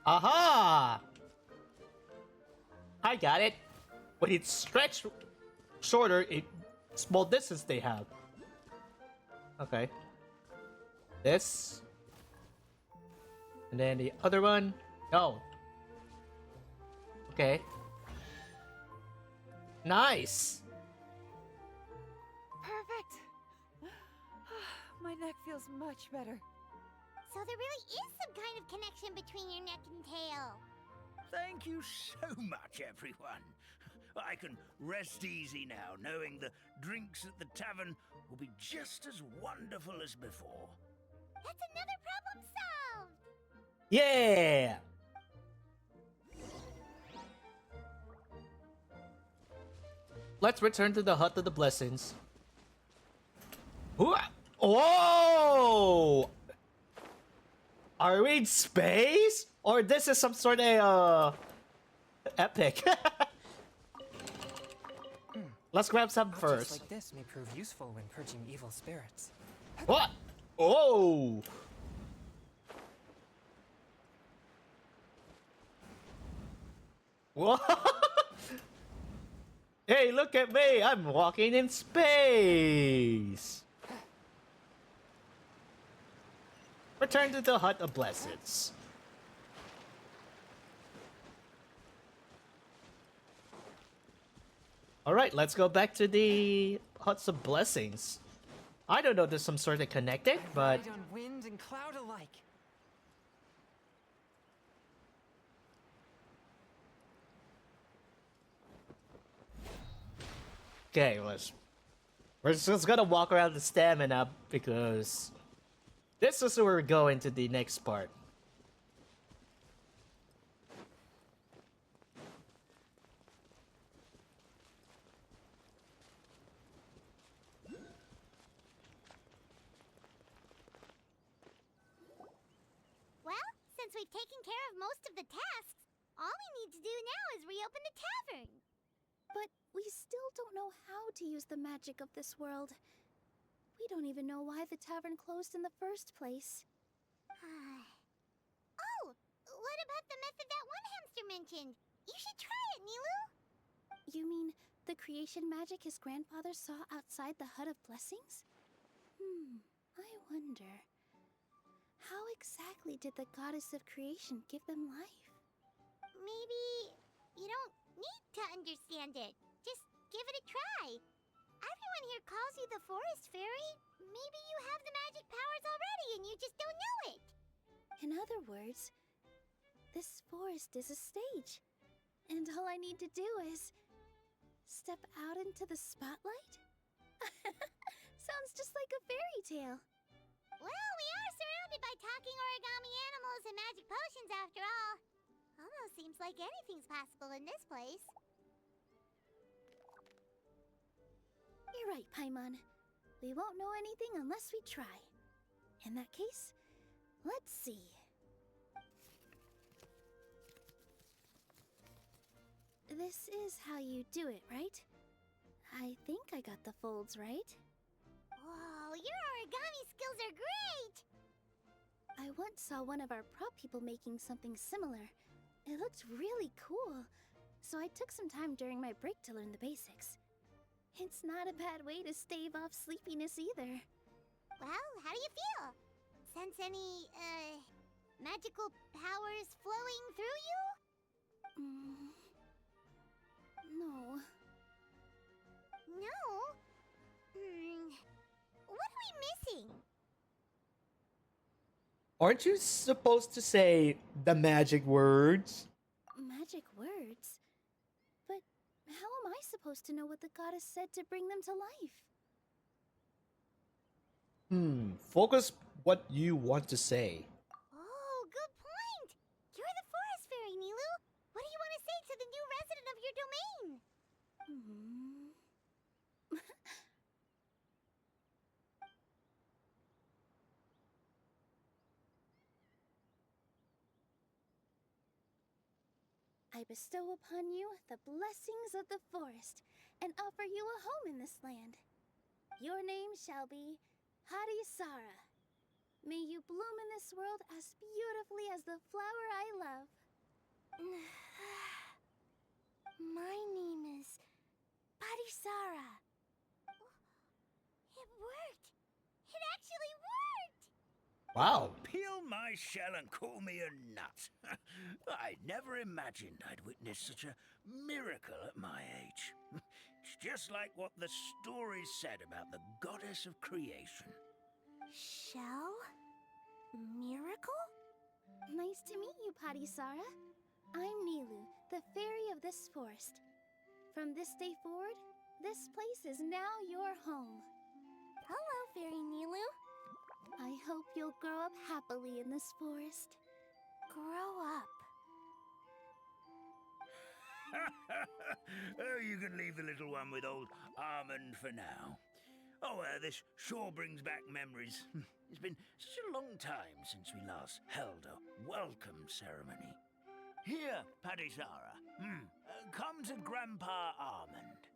Aha! I got it. When it's stretched shorter, it small distance they have. Okay. This. And then the other one. No. Okay. Nice. Perfect. My neck feels much better. So there really is some kind of connection between your neck and tail. Thank you so much, everyone. I can rest easy now, knowing the drinks at the tavern will be just as wonderful as before. That's another problem solved! Yeah. Let's return to the Hut of the Blessings. Whoa! Are we in space? Or this is some sort of epic? Let's grab some Objects first. like this may prove useful when purging evil spirits. What? Oh! What? Hey, look at me! I'm walking in space! Return to the Hut of Blessings. Alright, let's go back to the Huts of Blessings. I don't know, there's some sort of connected, I but... ride on wind and cloud alike. Okay, we're just gonna walk around the stamina because this is where we're going to the next part. Well, since we've taken care of most of the tasks, all we need to do now is reopen the tavern. But we still don't know how to use the magic of this world. We don't even know why the tavern closed in the first place. Oh, what about the method that one hamster mentioned? You should try it, Nilou. You mean the creation magic his grandfather saw outside the Hut of Blessings? I wonder. How exactly did the goddess of creation give them life? Maybe you don't need to understand it. Just give it a try. Everyone here calls you the Forest Fairy. Maybe you have the magic powers already and you just don't know it. In other words, this forest is a stage. And all I need to do is step out into the spotlight? Sounds just like a fairy tale. Well, we are surrounded by talking origami animals and magic potions after all. Almost seems like anything's possible in this place. You're right, Paimon. We won't know anything unless we try. In that case, let's see. This is how you do it, right? I think I got the folds right. Whoa, your origami skills are great! I once saw one of our prop people making something similar. It looked really cool, so I took some time during my break to learn the basics. It's not a bad way to stave off sleepiness either. Well, how do you feel? Sense any, magical powers flowing through you? No. No? What are we missing? Aren't you supposed to say the magic words? Magic words? But how am I supposed to know what the goddess said to bring them to life? Focus what you want to say. Oh, good point! You're the Forest Fairy, Nilou! What do you want to say to the new resident of your domain? I bestow upon you the blessings of the forest and offer you a home in this land. Your name shall be Harisara. May you bloom in this world as beautifully as the flower I love. My name is Parisara. It worked! It actually worked! Wow. Peel my shell and call me a nut. I never imagined I'd witness such a miracle at my age. It's just like what the stories said about the goddess of creation. Shell? Miracle? Nice to meet you, Parisara. I'm Nilou, the fairy of this forest. From this day forward, this place is now your home. Hello, Fairy Nilou. I hope you'll grow up happily in this forest. Grow up. Oh, you can leave the little one with old Almond for now. Oh, this sure brings back memories. It's been such a long time since we last held a welcome ceremony. Here, Parisara. Come to Grandpa Almond.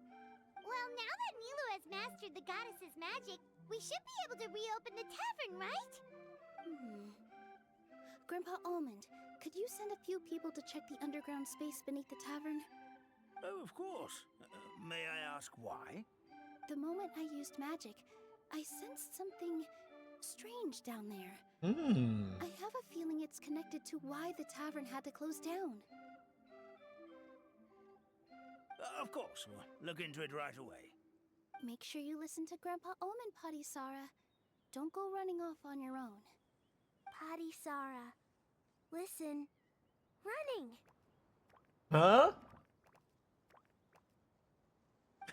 Well, now that Nilou has mastered the goddess's magic, we should be able to reopen the tavern, right? Grandpa Almond, could you send a few people to check the underground space beneath the tavern? Oh, of course. May I ask why? The moment I used magic, I sensed something strange down there. I have a feeling it's connected to why the tavern had to close down. Of course, we'll look into it right away. Make sure you listen to Grandpa Almond, Parisara. Don't go running off on your own. Parisara. Listen. Running. Huh?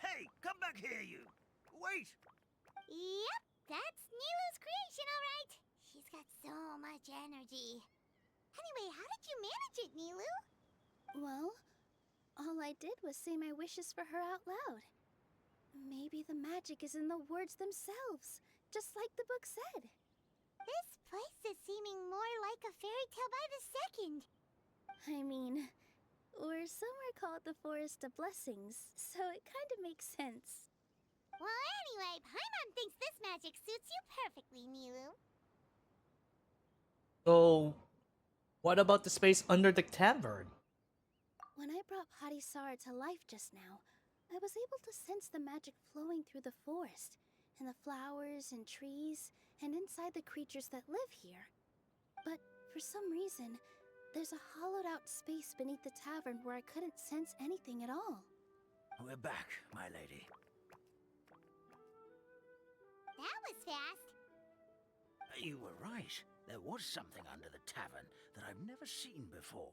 Hey, come back here, you! Wait! Yep, that's Nilou's creation, all right. She's got so much energy. Anyway, how did you manage it, Nilou? Well, all I did was say my wishes for her out loud. Maybe the magic is in the words themselves, just like the book said. This place is seeming more like a fairy tale by the second. I mean, or somewhere called the Forest of Blessings, so it kind of makes sense. Well, anyway, Paimon thinks this magic suits you perfectly, Nilou. So, what about the space under the tavern? When I brought Parisara to life just now, I was able to sense the magic flowing through the forest, and the flowers and trees, and inside the creatures that live here. But for some reason, there's a hollowed out space beneath the tavern where I couldn't sense anything at all. We're back, my lady. That was fast. You were right. There was something under the tavern that I've never seen before.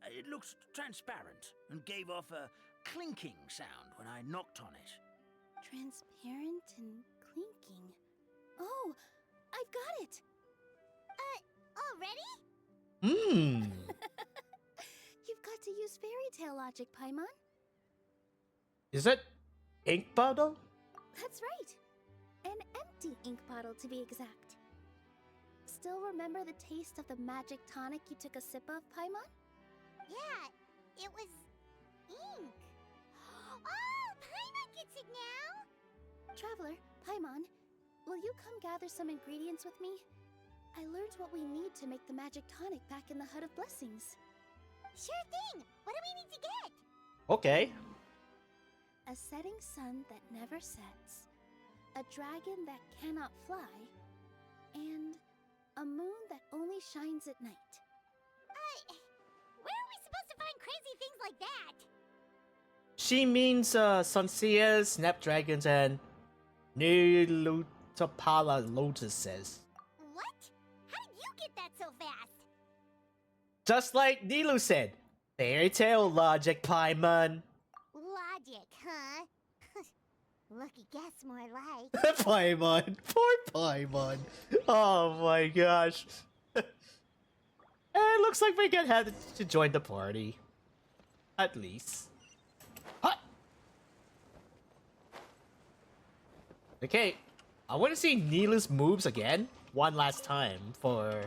It looked transparent and gave off a clinking sound when I knocked on it. Transparent and clinking. Oh, I've got it! Already? You've got to use fairy tale logic, Paimon. Is it ink bottle? That's right. An empty ink bottle, to be exact. Still remember the taste of the magic tonic you took a sip of, Paimon? Yeah, it was ink. Oh, Paimon gets it now! Traveler, Paimon, will you come gather some ingredients with me? I learned what we need to make the magic tonic back in the Hut of Blessings. Sure thing! What do we need to get? Okay. A setting sun that never sets, a dragon that cannot fly, and a moon that only shines at night. Where are we supposed to find crazy things like that? She means Sunseers, Snapdragons, and Nilutapala lotuses. What? How did you get that so fast? Just like Nilou said, fairy tale logic, Paimon. Logic, huh? Lucky guess, more like. Paimon, poor Paimon. Oh my gosh. It looks like we can have to join the party. At least. Huh. Okay, I want to see Nilou's moves again. One last time for...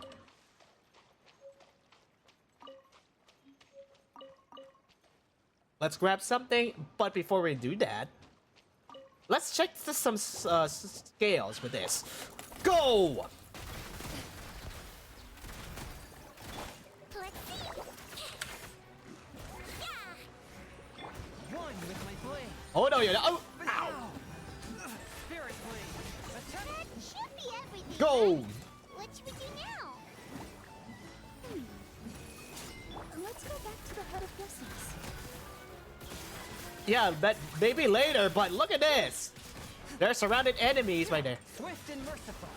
Let's grab something, but before we do that, let's check some scales with this. Go! Oh no, yeah. Oh, ow. Spirit Blade! Attack! That should be everything. Go. right? What should we do now? Let's go back to the Hut of Blessings. Yeah, but maybe later. But look at this. There's surrounded enemies right there. Swift and merciful!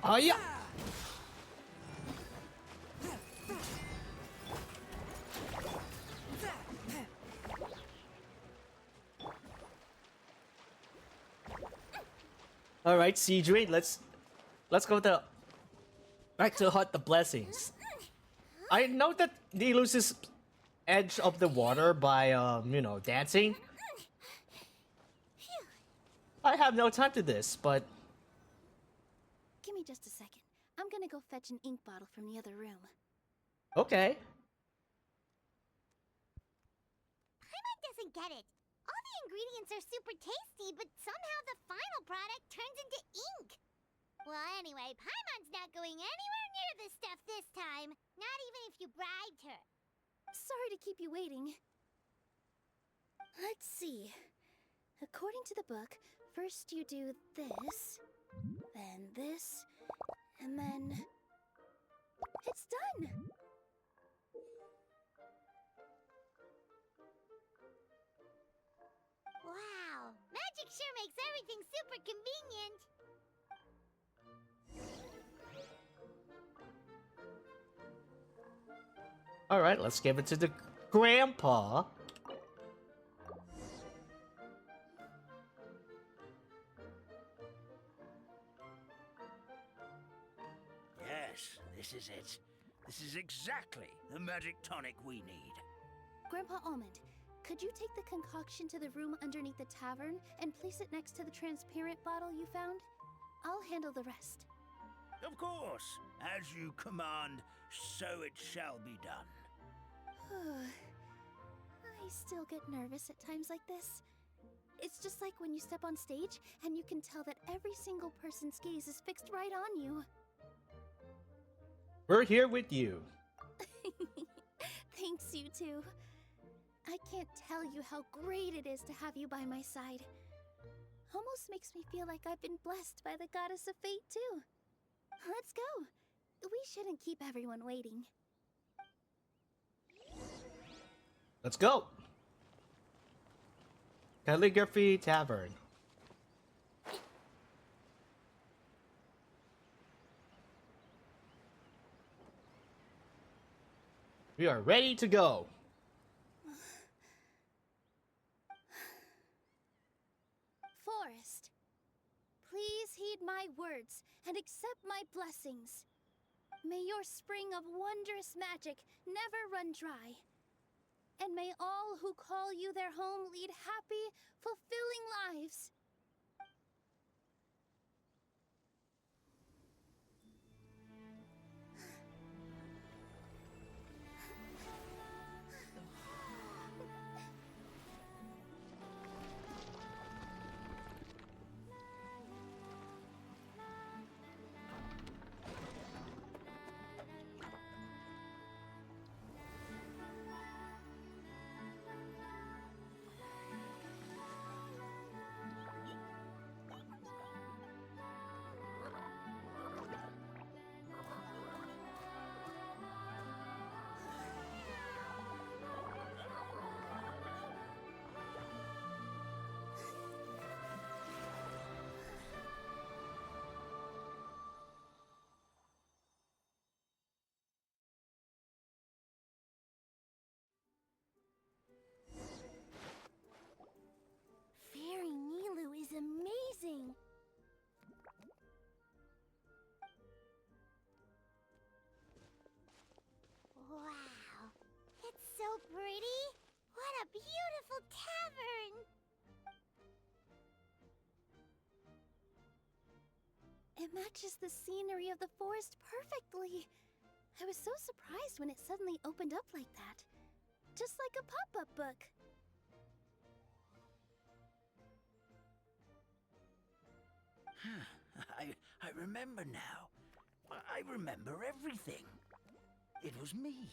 Oh yeah. All right, Siegward, let's go to back to Hut the Blessings. I know that he loses edge of the water by you know, dancing. I have no time to this, but Give me just a second. I'm gonna go fetch an ink bottle from the other room. okay. Paimon doesn't get it. All the ingredients are super tasty, but somehow the final product turns into ink. Well, anyway, Paimon's not going anywhere near this stuff this time. Not even if you bribed her. Sorry to keep you waiting. Let's see. According to the book, first you do this, then this, and then... It's done! Wow, magic sure makes everything super convenient. All right, let's give it to the grandpa. Yes, this is it. This is exactly the magic tonic we need. Grandpa Almond, could you take the concoction to the room underneath the tavern and place it next to the transparent bottle you found? I'll handle the rest. Of course, as you command, so it shall be done. I still get nervous at times like this. It's just like when you step on stage and you can tell that every single person's gaze is fixed right on you. We're here with you. Thanks, you two. I can't tell you how great it is to have you by my side. Almost makes me feel like I've been blessed by the goddess of fate, too. Let's go. We shouldn't keep everyone waiting. Let's go. Calligraphy Tavern. We are ready to go. Forest, please heed my words and accept my blessings. May your spring of wondrous magic never run dry. And may all who call you their home lead happy, fulfilling lives. Fairy Nilou is amazing. Wow, it's so pretty. What a beautiful tavern. It matches the scenery of the forest perfectly. I was so surprised when it suddenly opened up like that. Just like a pop-up book. I remember now. I remember everything. It was me.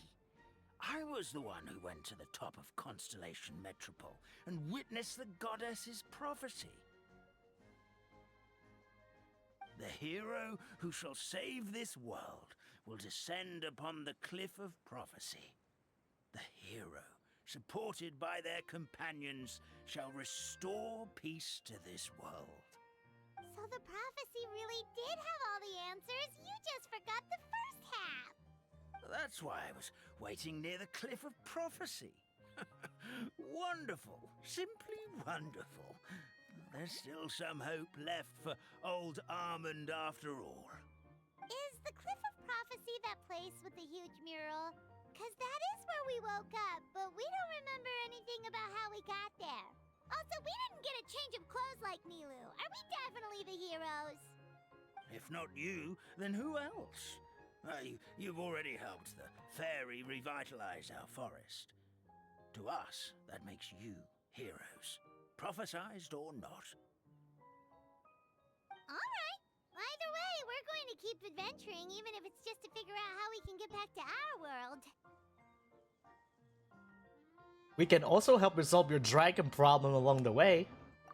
I was the one who went to the top of Constellation Metropole and witnessed the goddess's prophecy. The hero who shall save this world will descend upon the cliff of prophecy. The hero, supported by their companions, shall restore peace to this world. So the prophecy really did have all the answers. You just forgot the first half. That's why I was waiting near the cliff of prophecy. Wonderful. Simply wonderful. There's still some hope left for old Armand after all. Is the Cliff of Prophecy that place with the huge mural? 'Cause that is where we woke up, but we don't remember anything about how we got there. Also, we didn't get a change of clothes like Nilou. Are we definitely the heroes? If not you, then who else? You've already helped the fairy revitalize our forest. To us, that makes you heroes, prophesized or not. Alright. Either way, we're going to keep adventuring, even if it's just to figure out how we can get back to our world. We can also help resolve your dragon problem along the way.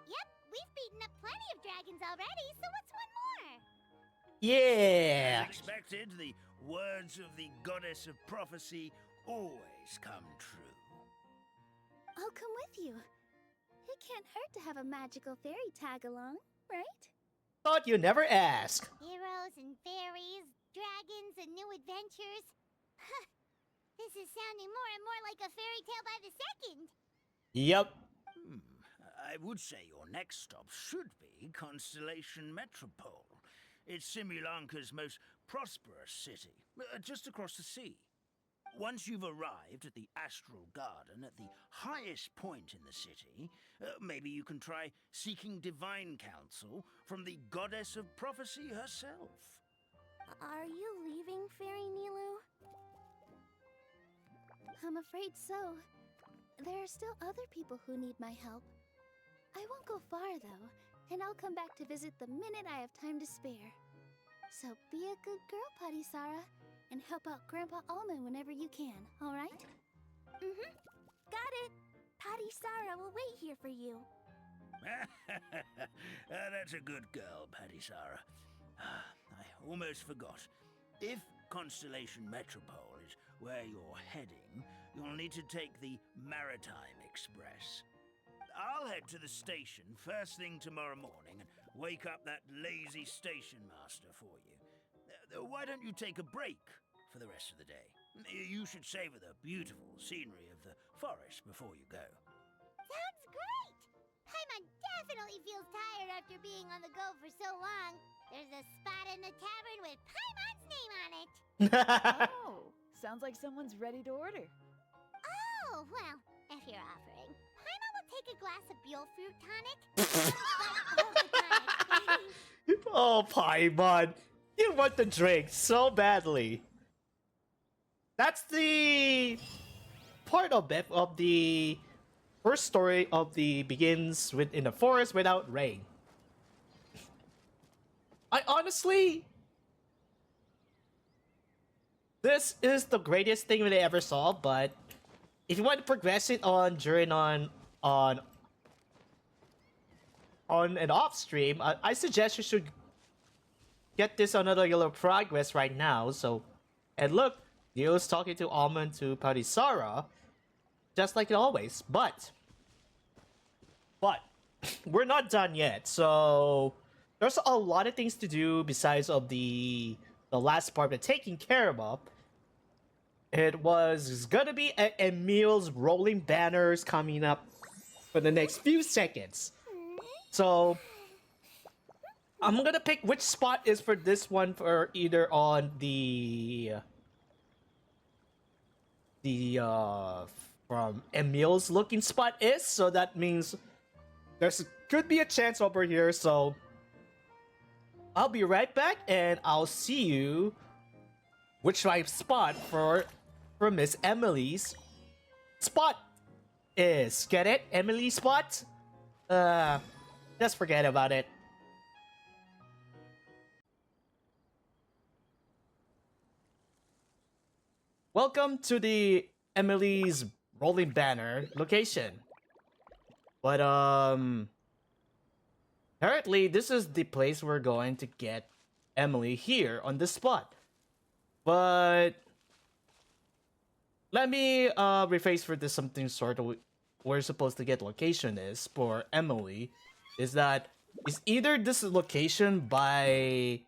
Yep, we've beaten up plenty of dragons already, so what's one more? Yeah! As expected, the words of the goddess of prophecy always come true. I'll come with you. It can't hurt to have a magical fairy tag along, right? Thought you never ask. Heroes and fairies, dragons and new adventures. This is sounding more and more like a fairy tale by the second. Yep. I would say your next stop should be Constellation Metropole. It's Simulanka's most prosperous city, just across the sea. Once you've arrived at the Astral Garden at the highest point in the city, maybe you can try seeking divine counsel from the goddess of prophecy herself. Are you leaving, Fairy Nilou? I'm afraid so. There are still other people who need my help. I won't go far, though, and I'll come back to visit the minute I have time to spare. So be a good girl, Patisara, and help out Grandpa Almond whenever you can, alright? Mm-hmm. Got it! Patisara will wait here for you. That's a good girl, Patisara. I almost forgot. If Constellation Metropole is where you're heading, you'll need to take the Maritime Express. I'll head to the station first thing tomorrow morning and wake up that lazy station master for you. Why don't you take a break for the rest of the day? You should savor the beautiful scenery of the forest before you go. Sounds great! Paimon definitely feels tired after being on the go for so long. There's a spot in the tavern with Paimon's name on it. Oh, sounds like someone's ready to order. Oh, well, if you're offering. Paimon will take a glass of Buell fruit tonic. Oh, Paimon. You want the drink so badly. That's the part of it, of the first story of the begins with in the forest without rain. I honestly, this is the greatest thing that I ever saw. But if you want to progress it on during on and off stream, I suggest you should get this on another yellow progress right now. So, and look, Neil's talking to Almond to Patisara, just like always. But we're not done yet. So there's a lot of things to do besides of the last part of taking care of. It was gonna be Emile's rolling banners coming up for the next few seconds. So I'm gonna pick which spot is for this one, for either on the from Emile's looking spot is, so that means there's could be a chance over here. So I'll be right back and I'll see you which right spot for Miss Emilie's spot is. Get it? Emily's spot? Just forget about it. welcome to the Emilie's Rolling Banner location. But apparently this is the place we're going to get Emilie here on this spot. But let me rephrase for this something sort of we're supposed to get location is for Emilie is that is either this location by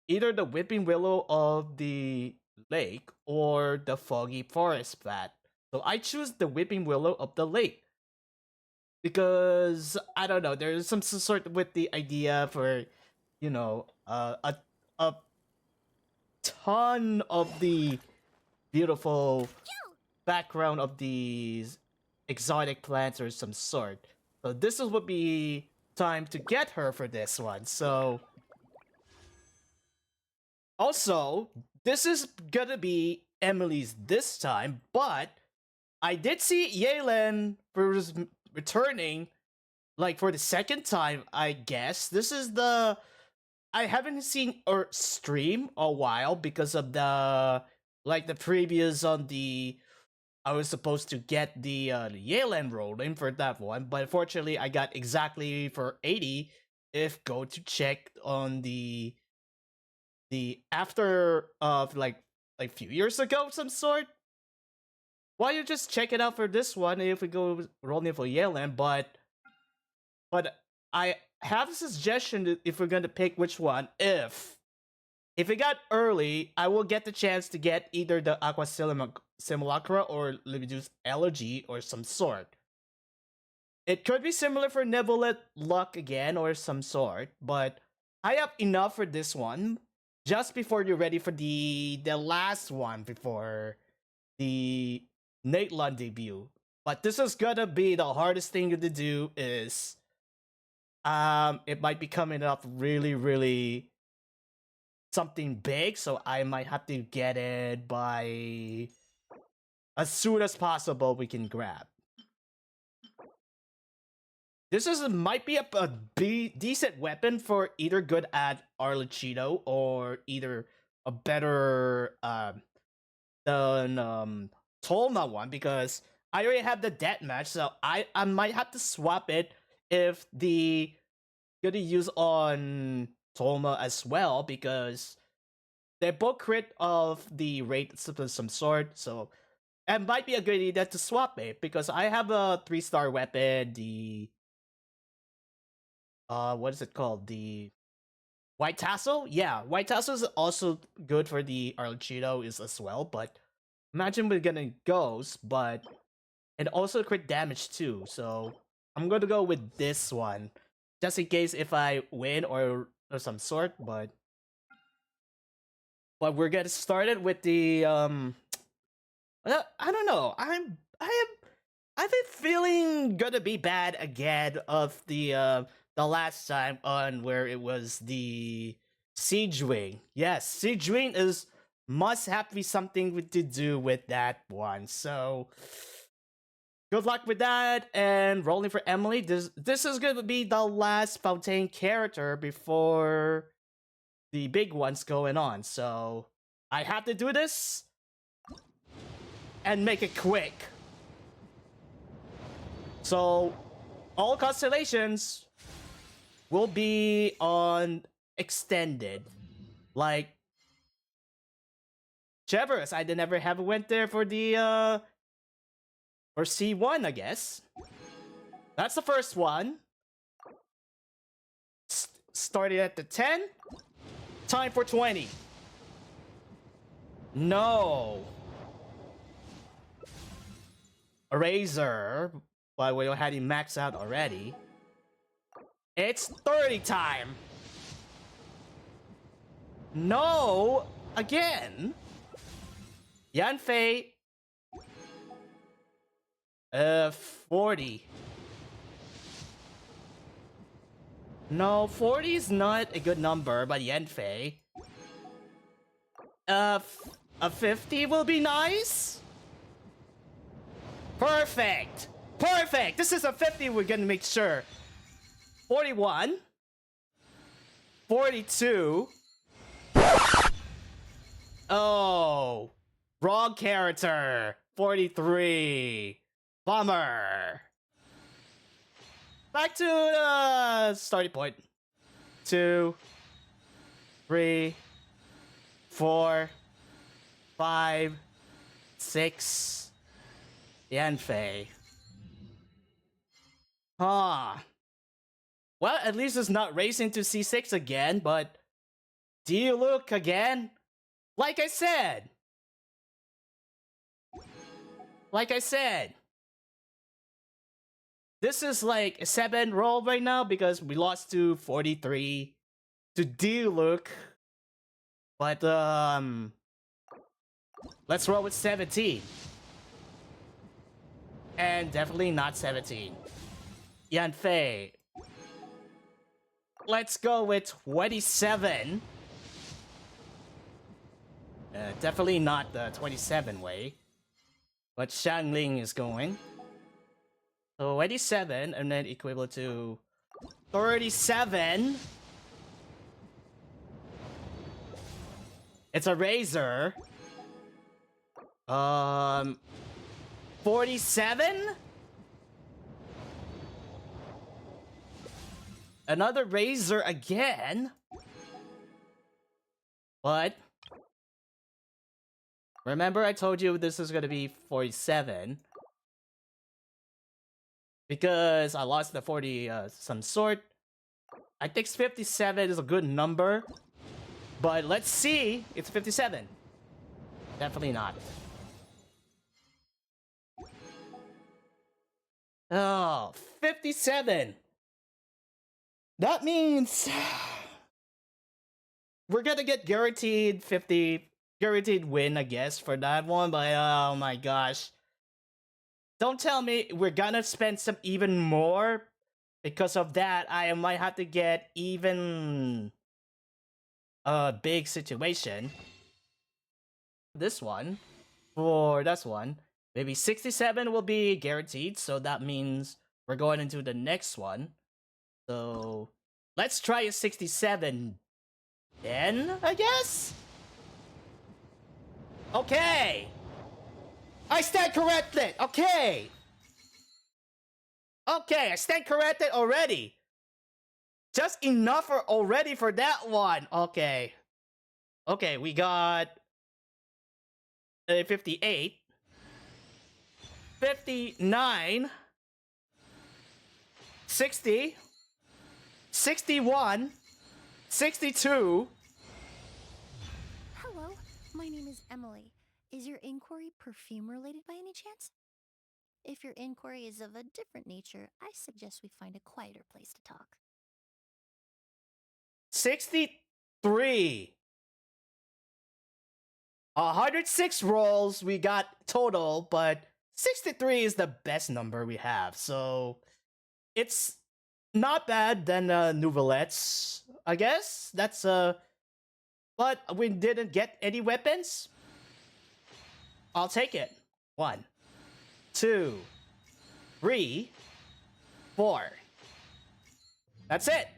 either the Whipping Willow of the lake or the Foggy Forest Plat. So I choose the Whipping Willow of the lake because I don't know. There's some sort with the idea for, you know, a ton of the beautiful background of these exotic plants or some sort. So this would be time to get her for this one. So also, this is gonna be Emilie's this time, but I did see Yalen returning, like for the second time, I guess. This is the I haven't seen or stream a while because of the like the previous on the I was supposed to get the Yalen rolling for that one, but unfortunately I got exactly for 80 if go to check on the after of like few years ago some sort. Why you just check it out for this one if we go rolling for Yalen, but I have a suggestion if we're gonna pick which one. If it got early, I will get the chance to get either the Aqua Simulacra or Reduced Allergy or some sort. It could be similar for Nebulet Luck again or some sort, but I have enough for this one. Just before you're ready for the last one before the Natelon debut. But this is gonna be the hardest thing to do is it might be coming up really something big, so I might have to get it by as soon as possible we can grab. This might be a decent weapon for either good at Arlecchino or either a better than Tolma one because I already have the deathmatch, so I might have to swap it if the gonna use on Tolma as well because they both crit of the rate of some sort, so it might be a good idea to swap it because I have a 3-star weapon, the what is it called? The White Tassel? Yeah, White Tassel is also good for the Arlecchino is as well, but imagine we're gonna Ghost, but it also crit damage too, so I'm gonna go with this one. Just in case if I win or some sort, but we're getting started with the I don't know. I've been feeling gonna be bad again of the last time on where it was the Siege Wing. Yes, Siege Wing is must have to be something to do with that one. So good luck with that and rolling for Emilie. This is gonna be the last Fontaine character before the big ones going on. So I have to do this and make it quick. So all constellations will be on extended. Like Cheverus, I never have went there for the for C1, I guess. That's the first one. Started at the 10. Time for 20. No. Eraser. But we had him maxed out already. It's 30 time. No. Again. Yanfei. 40. No, 40 is not a good number, but Yanfei. A 50 will be nice. Perfect. Perfect. This is a 50 we're gonna make sure. 41. 42. Oh. Wrong character. 43. Bummer. Back to the starting point. 2, 3, 4, 5, 6. Yanfei. Huh. Well, at least it's not racing to C6 again, but do you look again? Like I said. This is like a 7 roll right now because we lost to 43 to D-Look. But, let's roll with 17. And definitely not 17. Yanfei. Let's go with 27. Definitely not the 27 way. But Xiangling is going. So 27 and then equivalent to 37. It's a razor. 47? Another razor again. But remember I told you this is gonna be 47. Because I lost the 40 some sort. I think 57 is a good number. But let's see. It's 57. Definitely not. Oh, 57. That means we're gonna get guaranteed 50, guaranteed win, I guess, for that one. But oh my gosh. Don't tell me we're gonna spend some even more. Because of that, I might have to get even a big situation. This one. For this one. Maybe 67 will be guaranteed. So that means we're going into the next one. So let's try a 67 then, I guess? Okay. I stand corrected. Okay. Okay, I stand corrected already. Just enough already for that one. Okay. Okay, we got 58. 59. 60. 61. 62. Hello, my name is Emilie. Is your inquiry perfume related by any chance? If your inquiry is of a different nature, I suggest we find a quieter place to talk. 63. 106 rolls we got total, but 63 is the best number we have. So it's not bad than Nouvelettes, I guess. That's but we didn't get any weapons. I'll take it. 1, 2, 3, 4. That's it.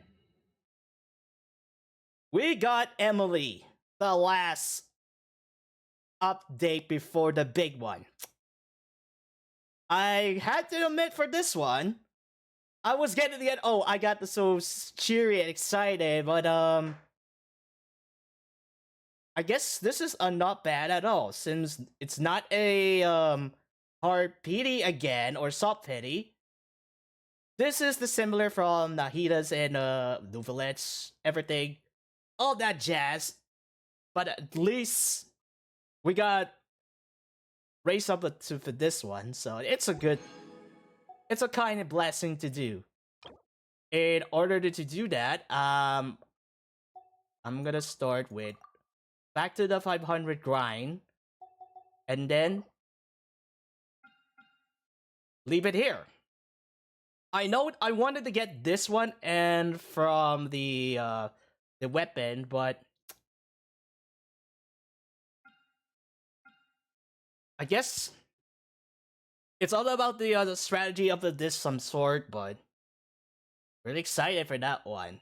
We got Emilie, the last update before the big one. I had to admit for this one, I was getting the end. Oh, I got so cheery and excited, but I guess this is not bad at all, since it's not a hard pity again or soft pity. This is the similar from Nahitas and Nouvelettes, everything, all that jazz. But at least we got raised up for this one, so it's a kind of blessing to do. In order to do that, I'm gonna start with back to the 500 grind, and then leave it here. I know I wanted to get this one and from the weapon, but I guess it's all about the strategy of this some sort, but really excited for that one.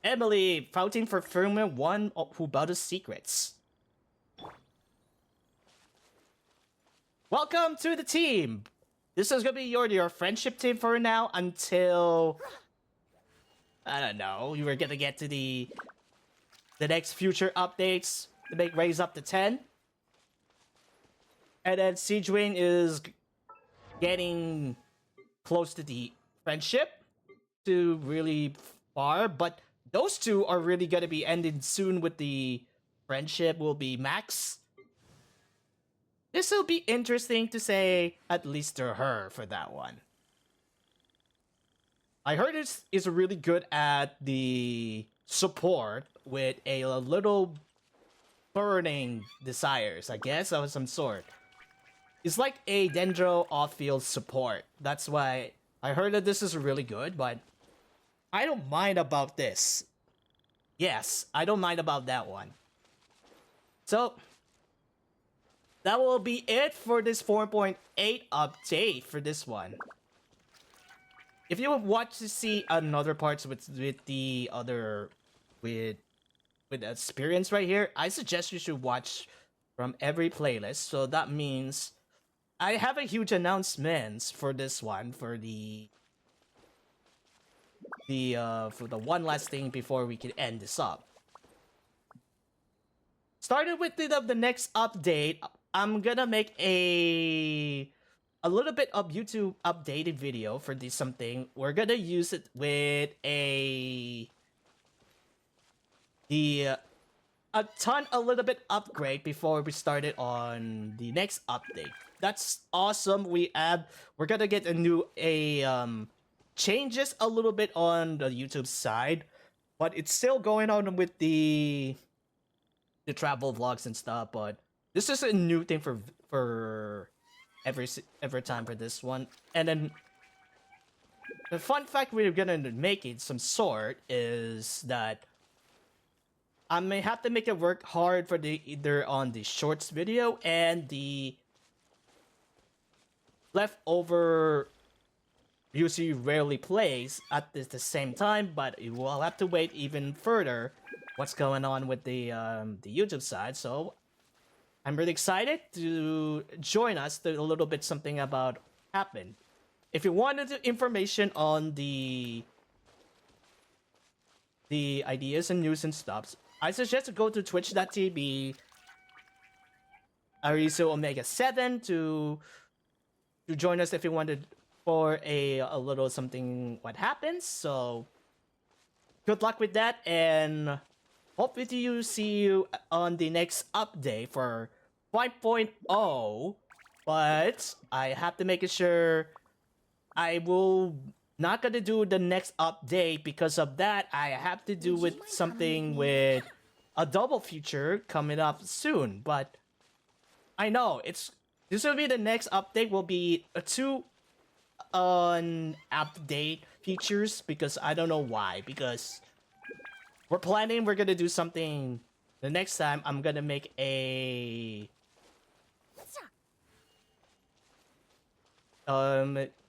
Emilie, Fountain Fulfillment, one who bothers secrets. Welcome to the team. This is gonna be your friendship team for now until I don't know. You were gonna get to the next future updates to make raise up to 10. And then Siegewing is getting close to the friendship to really far, but those two are really gonna be ending soon with the friendship will be max. This will be interesting to say, at least to her, for that one. I heard is really good at the support with a little burning desires, I guess, of some sort. It's like a Dendro off-field support. That's why I heard that this is really good, but I don't mind about this. Yes, I don't mind about that one. So, that will be it for this 4.8 update for this one. If you want to see another parts with the other with experience right here, I suggest you should watch from every playlist. So that means I have a huge announcements for this one for the one last thing before we can end this up. Started with the next update. I'm gonna make a little bit of YouTube updated video for this something. We're gonna use it with a little bit upgrade before we started on the next update. That's awesome. We're gonna get changes a little bit on the YouTube side, but it's still going on with the travel vlogs and stuff. But this is a new thing for every time for this one. And then the fun fact we're gonna make it some sort is that I may have to make it work hard for either on the shorts video and the leftover usually rarely plays at the same time, but you will have to wait even further what's going on with the YouTube side. So I'm really excited to join us to a little bit something about happened. If you wanted information on the ideas and news and stuff, I suggest to go to twitch.tv Arizo Omega 7 to join us if you wanted for a little something what happens. So good luck with that, and hopefully to see you on the next update for 5.0. But I have to make sure I will not gonna do the next update because of that. I have to do with something with a double feature coming up soon. But I know this will be the next update. Will be a 2 on update features because I don't know why. Because we're gonna do something the next time. I'm gonna make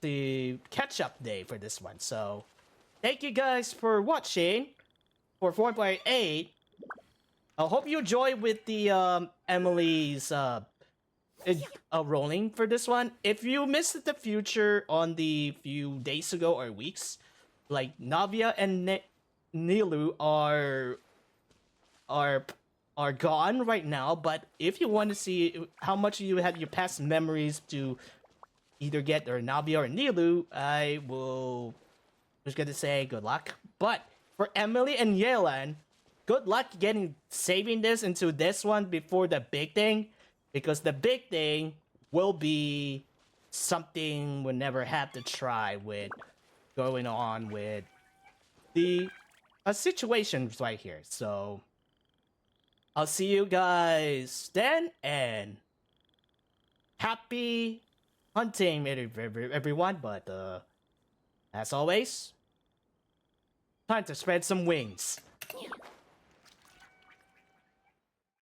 the catch-up day for this one. So thank you guys for watching for 4.8. I hope you enjoy with the Emilie's rolling for this one. If you missed the future on the few days ago or weeks, like Navia and Nilou are gone right now. But if you want to see how much you had your past memories to either get or Navia or Nilou, I will just gonna say good luck. But for Emilie and Yelan, good luck saving this into this one before the big thing, because the big thing will be something we'll never have to try with going on with the situations right here. So I'll see you guys then, and happy hunting everyone. But as always, time to spread some wings.